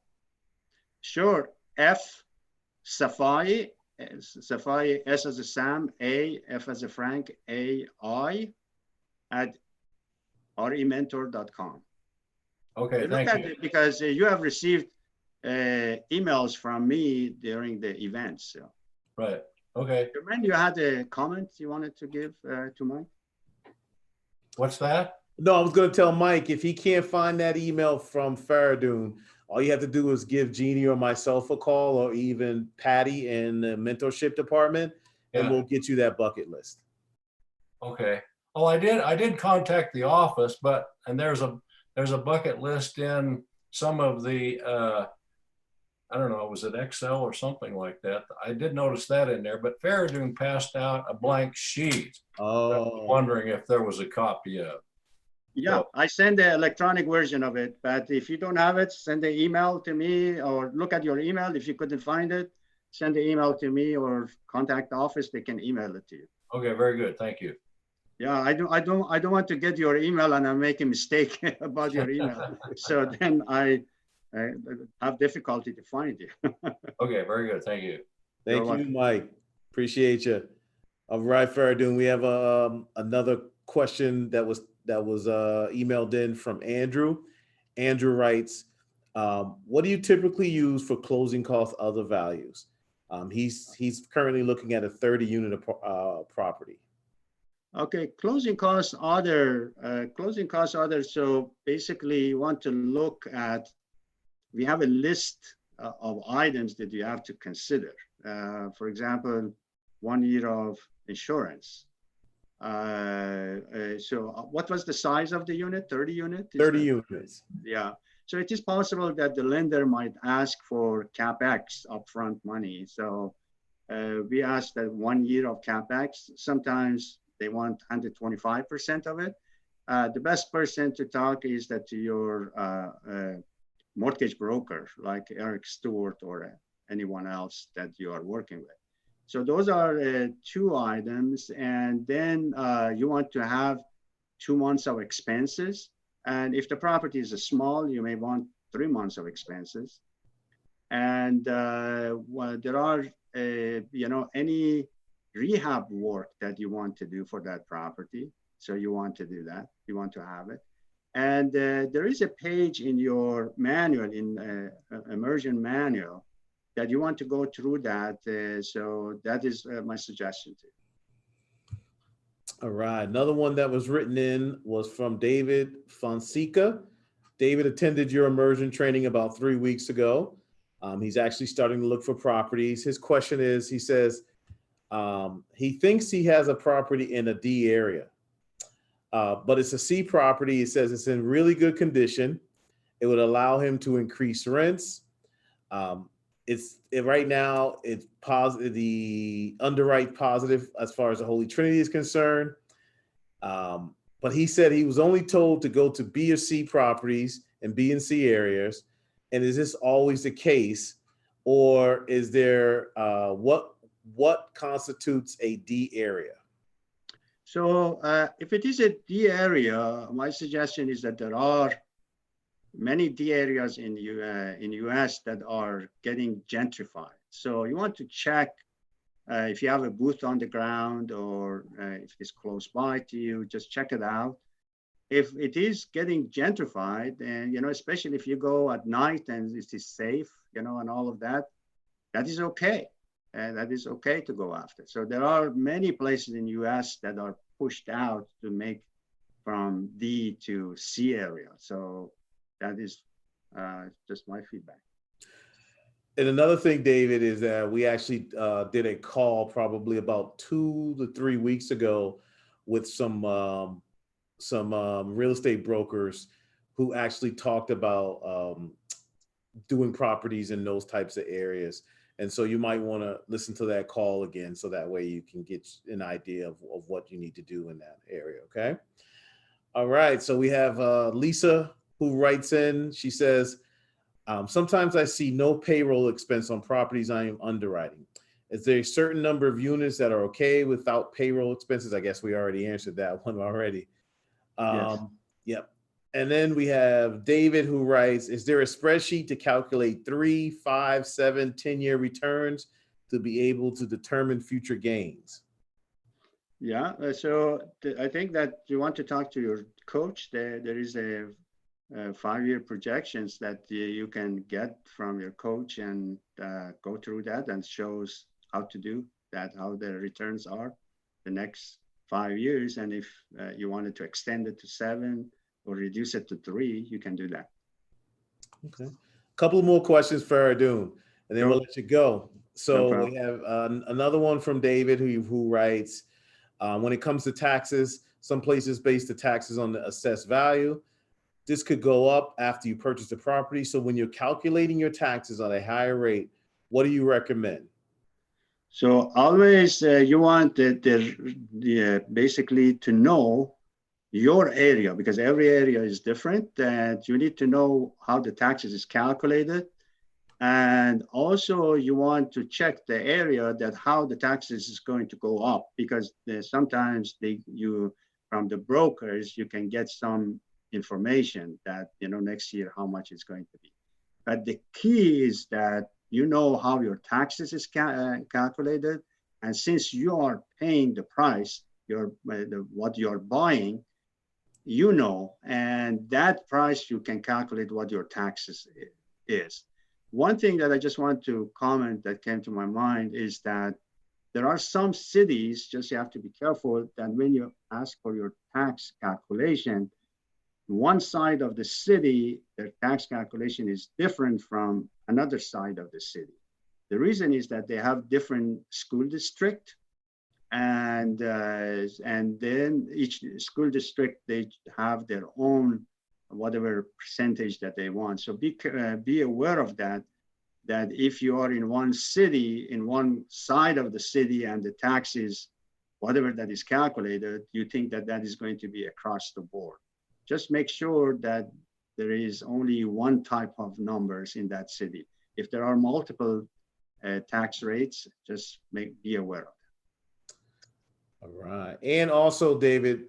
Sure. Safai, Safai, S as a Sam, A, F as a Frank, A-I, at rementor.com. Okay, thank you. Because you have received emails from me during the event. So. Right. Okay. Jermaine, you had a comment you wanted to give to Mike? What's that? No, I was going to tell Mike, if he can't find that email from Fereydoon, all you have to do is give Jeannie or myself a call, or even Patty in the mentorship department, and we'll get you that bucket list. Okay. Oh, I did contact the office, and there's a bucket list in some of the I don't know, was it Excel or something like that? I did notice that in there, but Fereydoon passed out a blank sheet. Oh. I was wondering if there was a copy of. Yeah, So, I send the electronic version of it, but if you don't have it, send the email to me, or look at your email. If you couldn't find it, send the email to me, or contact the office. They can email it to you. Okay, very good. Thank you. Yeah, I don't want to get your email and I make a mistake about your email. So then I have difficulty to find you. Okay, very good. Thank you. Thank you, Mike. Appreciate you. All right, Fereydoon, we have another question that was emailed in from Andrew. Andrew writes, what do you typically use for closing costs other values? He's currently looking at a 30 unit property. Okay, closing costs other. So basically you want to look at, we have a list of items that you have to consider. For example, 1 year of insurance. So what was the size of the unit? 30 units? 30 units. Yeah. So it is possible that the lender might ask for Capex upfront money. So we ask that 1 year of Capex. Sometimes they want 125% of it. The best person to talk is that to your mortgage broker, like Eric Stewart or anyone else that you are working with. So those are 2 items. And then you want to have 2 months of expenses. And if the property is small, you may want 3 months of expenses. And well, there are, any rehab work that you want to do for that property. So you want to do that, you want to have it. And there is a page in your manual, in immersion manual, that you want to go through that. So that is my suggestion to you. All right. Another one that was written in was from David Fonseca. David attended your immersion training about 3 weeks ago. He's actually starting to look for properties. His question is, he says, he thinks he has a property in a D area, but it's a C property. He says it's in really good condition. It would allow him to increase rents. Right now, it's positive, the underwrite positive as far as the Holy Trinity is concerned. But he said he was only told to go to B or C properties and B and C areas. And is this always the case? Or is there, what constitutes a D area? So if it is a D area, my suggestion is that there are many D areas in US that are getting gentrified. So you want to check if you have a booth on the ground or if it's close by to you, just check it out. If it is getting gentrified, and especially if you go at night and it is safe, and all of that, that is okay. And that is okay to go after. So there are many places in US that are pushed out to make from D to C area. So that is just my feedback. And another thing, David, is that we actually did a call probably about 2 to 3 weeks ago with some real estate brokers who actually talked about doing properties in those types of areas. And so you might want to listen to that call again, so that way you can get an idea of what you need to do in that area, okay? All right, so we have Lisa who writes in. She says, sometimes I see no payroll expense on properties I am underwriting. Is there a certain number of units that are okay without payroll expenses? I guess we already answered that one already. Yes. Yep. And then we have David who writes, is there a spreadsheet to calculate 3, 5, 7, 10-year returns to be able to determine future gains? Yeah, so I think that you want to talk to your coach. There is a 5-year projections that you can get from your coach, and go through that, and shows how to do that, how the returns are the next 5 years. And if you wanted to extend it to 7 or reduce it to 3, you can do that. Okay. A couple more questions for Fereydoon, and then we'll let you go. So we have another one from David who writes, when it comes to taxes, some places base the taxes on the assessed value. This could go up after you purchase the property. So when you're calculating your taxes on a higher rate, what do you recommend? So always you want basically to know your area, because every area is different, that you need to know how the taxes is calculated. And also you want to check the area that how the taxes is going to go up, because sometimes from the brokers, you can get some information that, next year, how much it's going to be. But the key is that you know how your taxes is calculated. And since you are paying the price, what you're buying, and that price, you can calculate what your taxes is. One thing that I just want to comment that came to my mind is that there are some cities, just you have to be careful that when you ask for your tax calculation, one side of the city, their tax calculation is different from another side of the city. The reason is that they have different school district, and then each school district, they have their own whatever percentage that they want. So be aware of that if you are in one city, in one side of the city, and the taxes, whatever that is calculated, you think that that is going to be across the board. Just make sure that there is only one type of numbers in that city. If there are multiple tax rates, just be aware of that. All right. And also, David,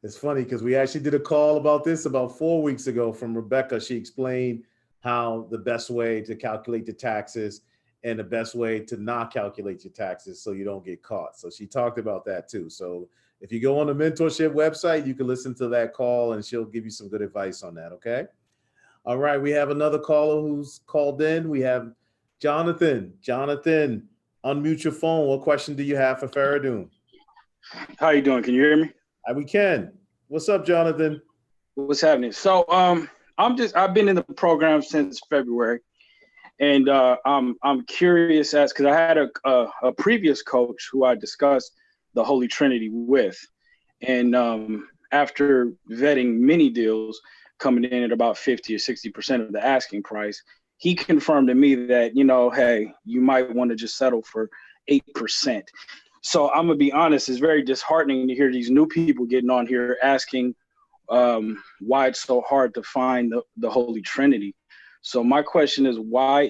it's funny because we actually did a call about this about 4 weeks ago from Rebecca. She explained how the best way to calculate the taxes and the best way to not calculate your taxes so you don't get caught. So she talked about that too. So if you go on the mentorship website, you can listen to that call and she'll give you some good advice on that. Okay. All right. We have another caller who's called in. We have Jonathan. Jonathan, unmute your phone. What question do you have for Fereydoon? How you doing? Can you hear me? We can. What's up, Jonathan? What's happening? So I've been in the program since February, And I'm curious as because I had a previous coach who I discussed the Holy Trinity with, and after vetting many deals coming in at about 50 or 60% of the asking price, he confirmed to me that, you know, hey, you might want to just settle for 8%. So I'm gonna be honest, it's very disheartening to hear these new people getting on here asking why it's so hard to find the Holy Trinity. So my question is, why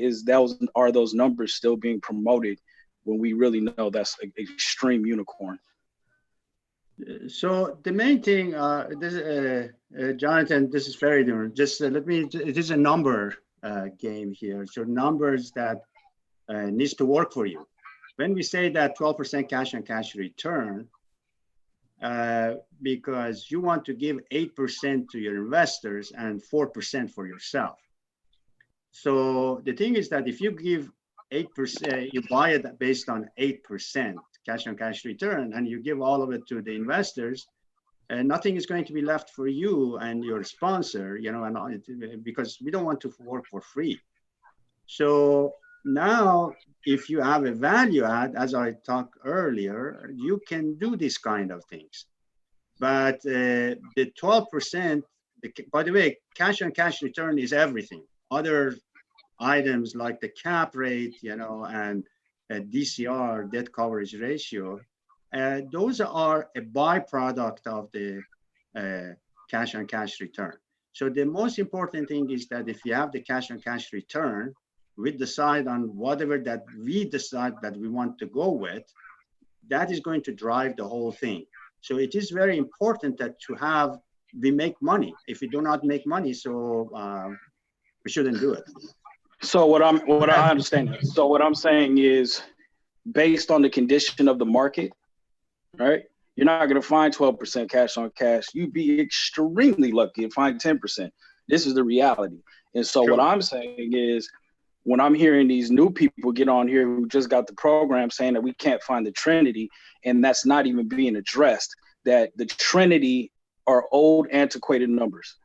are those numbers still being promoted when we really know that's an extreme unicorn? So the main thing, Jonathan, this is Fereydoon. Just it is a number game here. So numbers that needs to work for you. When we say that 12% cash on cash return, because you want to give 8% to your investors and 4% for yourself. So the thing is that if you give 8%, you buy it based on 8% cash on cash return, and you give all of it to the investors, and nothing is going to be left for you and your sponsor, you know, and because we don't want to work for free. So now, if you have a value add, as I talked earlier, you can do this kind of things. But the 12%, by the way, cash on cash return is everything. Other items like the cap rate, you know, and DCR, debt coverage ratio, those are a byproduct of the cash on cash return. So the most important thing is that if you have the cash on cash return, we decide on whatever that we decide that we want to go with, that is going to drive the whole thing. So it is very important that we make money. If we do not make money, so we shouldn't do it. So what I understand. So what I'm saying is, based on the condition of the market, right? You're not going to find 12% cash on cash. You'd be extremely lucky to find 10%. This is the reality. And so what I'm saying is, when I'm hearing these new people get on here who just got the program saying that we can't find the Trinity, and that's not even being addressed, that the Trinity are old, antiquated numbers.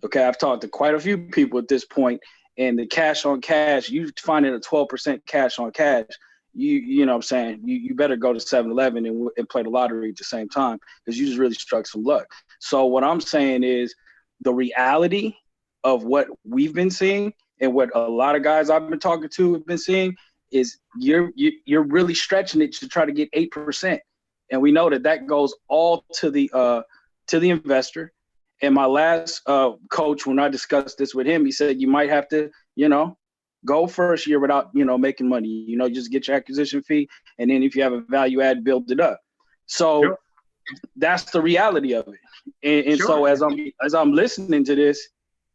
Okay, I've talked to quite a few people at this point, and the cash on cash, you find it a 12% cash on cash, you know what I'm saying, you better go to 7-Eleven and play the lottery at the same time, because you just really struck some luck. So what I'm saying is, the reality of what we've been seeing and what a lot of guys I've been talking to have been seeing is you're really stretching it to try to get 8%. And we know that goes all to the investor. And my last coach, when I discussed this with him, he said, you might have to, you know, go first year without, you know, making money, you know, just get your acquisition fee. And then if you have a value add, build it up. So that's the reality of it. And so as I'm listening to this,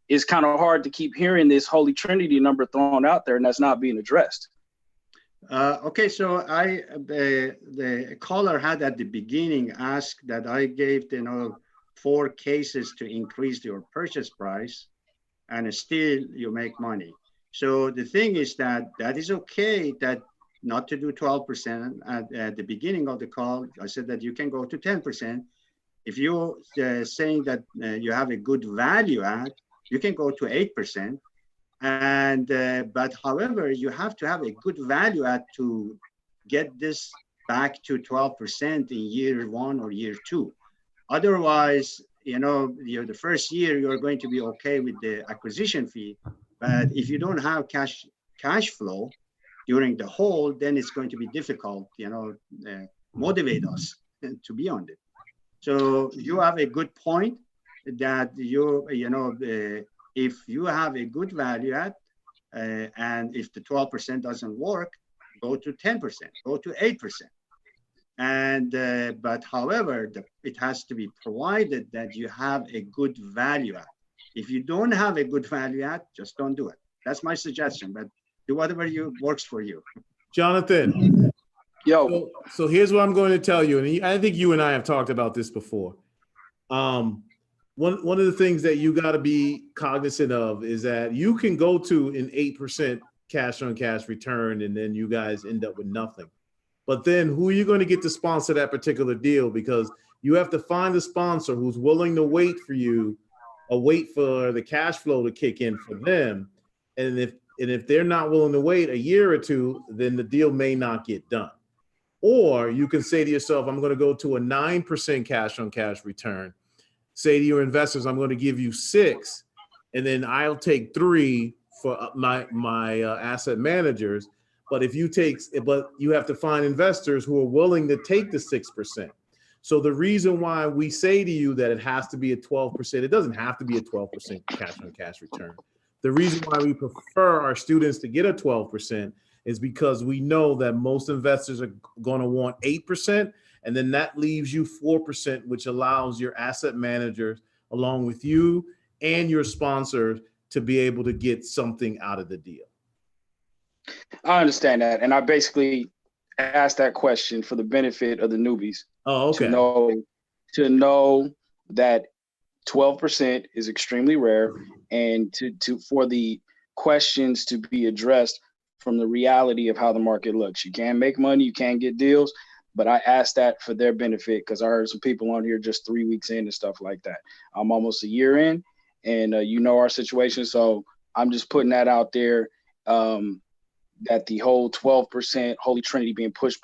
it's kind of hard to keep hearing this Holy Trinity number thrown out there, and that's not being addressed. Okay, so the caller had at the beginning asked that I gave, you know, 4 cases to increase your purchase price, and still you make money. So the thing is that is okay, that not to do 12%. At the beginning of the call, I said that you can go to 10%. If you're saying that you have a good value add, you can go to 8%. And but however, you have to have a good value add to get this back to 12% in year 1 or year 2. Otherwise, you know, the first year you're going to be okay with the acquisition fee, but if you don't have cash flow during the whole, then it's going to be difficult, you know, motivate us to be on it. So you have a good point that you know, if you have a good value add, and if the 12% doesn't work, go to 10%, go to 8%. And but however, it has to be provided that you have a good value add. If you don't have a good value add, just don't do it. That's my suggestion, but do whatever works for you. Jonathan. Yo. So here's what I'm going to tell you, and I think you and I have talked about this before. One of the things that you got to be cognizant of is that you can go to an 8% cash on cash return, and then you guys end up with nothing. But then who are you going to get to sponsor that particular deal? Because you have to find a sponsor who's willing to wait for you, or wait for the cash flow to kick in for them. And if they're not willing to wait a year or two, then the deal may not get done. Or you can say to yourself, I'm going to go to a 9% cash on cash return. Say to your investors, I'm going to give you 6, and then I'll take 3 for my asset managers. But if you you have to find investors who are willing to take the 6%. So the reason why we say to you that it has to be a 12%, it doesn't have to be a 12% cash on cash return. The reason why we prefer our students to get a 12% is because we know that most investors are going to want 8%, and then that leaves you 4%, which allows your asset managers, along with you and your sponsors, to be able to get something out of the deal. I understand that. And I basically asked that question for the benefit of the newbies. Oh, okay. To know that 12% is extremely rare, and for the questions to be addressed from the reality of how the market looks. You can make money, you can get deals, but I asked that for their benefit because I heard some people on here just 3 weeks in and stuff like that. I'm almost a year in, and you know our situation, so I'm just putting that out there, that the whole 12% Holy Trinity being push,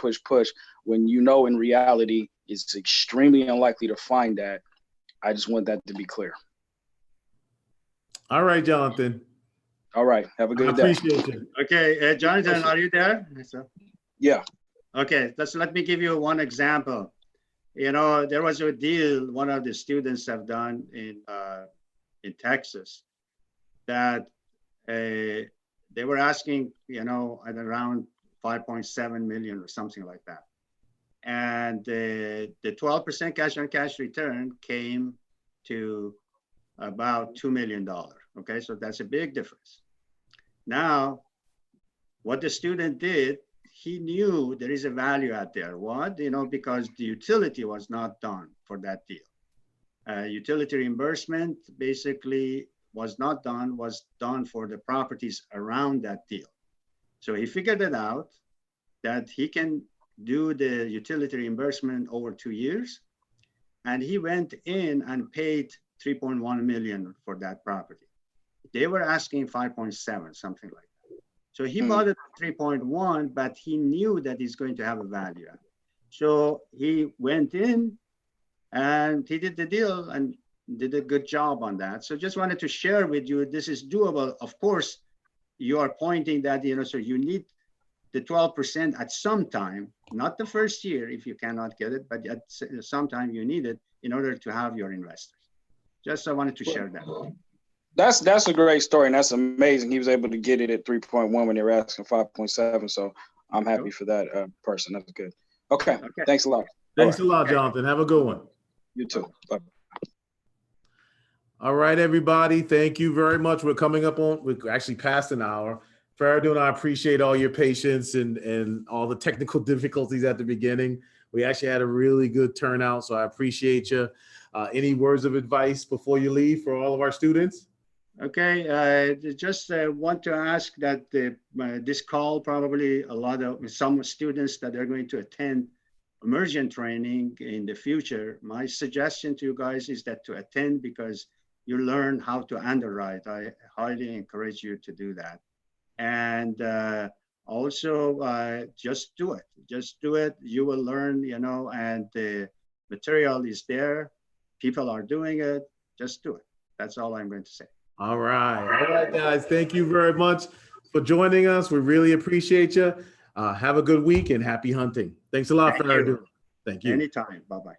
when you know in reality it's extremely unlikely to find that. I just want that to be clear. All right, Jonathan. All right. Have a good day. I appreciate you. Okay, Jonathan, are you there? Yeah. Okay, let me give you one example. You know, there was a deal one of the students have done in Texas that they were asking, you know, at around 5.7 million or something like that. And the 12% cash on cash return came to about $2 million. Okay, so that's a big difference. Now, what the student did, he knew there is a value out there. What? You know, because the utility was not done for that deal. Utility reimbursement basically was not done, was done for the properties around that deal. So he figured it out that he can do the utility reimbursement over 2 years. And he went in and paid 3.1 million for that property. They were asking 5.7, something like that. So he bought it at 3.1, but he knew that it's going to have a value. So he went in and he did the deal and did a good job on that. So just wanted to share with you, this is doable. Of course, you are pointing that, you know, so you need the 12% at some time, not the first year if you cannot get it, but at some time you need it in order to have your investors. Just I wanted to share that. That's a great story, and that's amazing. He was able to get it at 3.1 when they were asking 5.7. So I'm happy for that person. That's good. Okay. Thanks a lot. Thanks a lot, Jonathan. Have a good one. You too. Bye. All right, everybody. Thank you very much. We're coming up on, we're actually past an hour. Fereydoon, I appreciate all your patience and all the technical difficulties at the beginning. We actually had a really good turnout, so I appreciate you. Any words of advice before you leave for all of our students? Okay, just want to ask that this call, probably some students that are going to attend immersion training in the future, my suggestion to you guys is that to attend because you learn how to underwrite. I highly encourage you to do that. And also just do it. Just do it. You will learn, you know, and the material is there. People are doing it. Just do it. That's all I'm going to say. All right, guys. Thank you very much for joining us. We really appreciate you. Have a good week and happy hunting. Thanks a lot, Fereydoon. Thank you. Anytime. Bye-bye.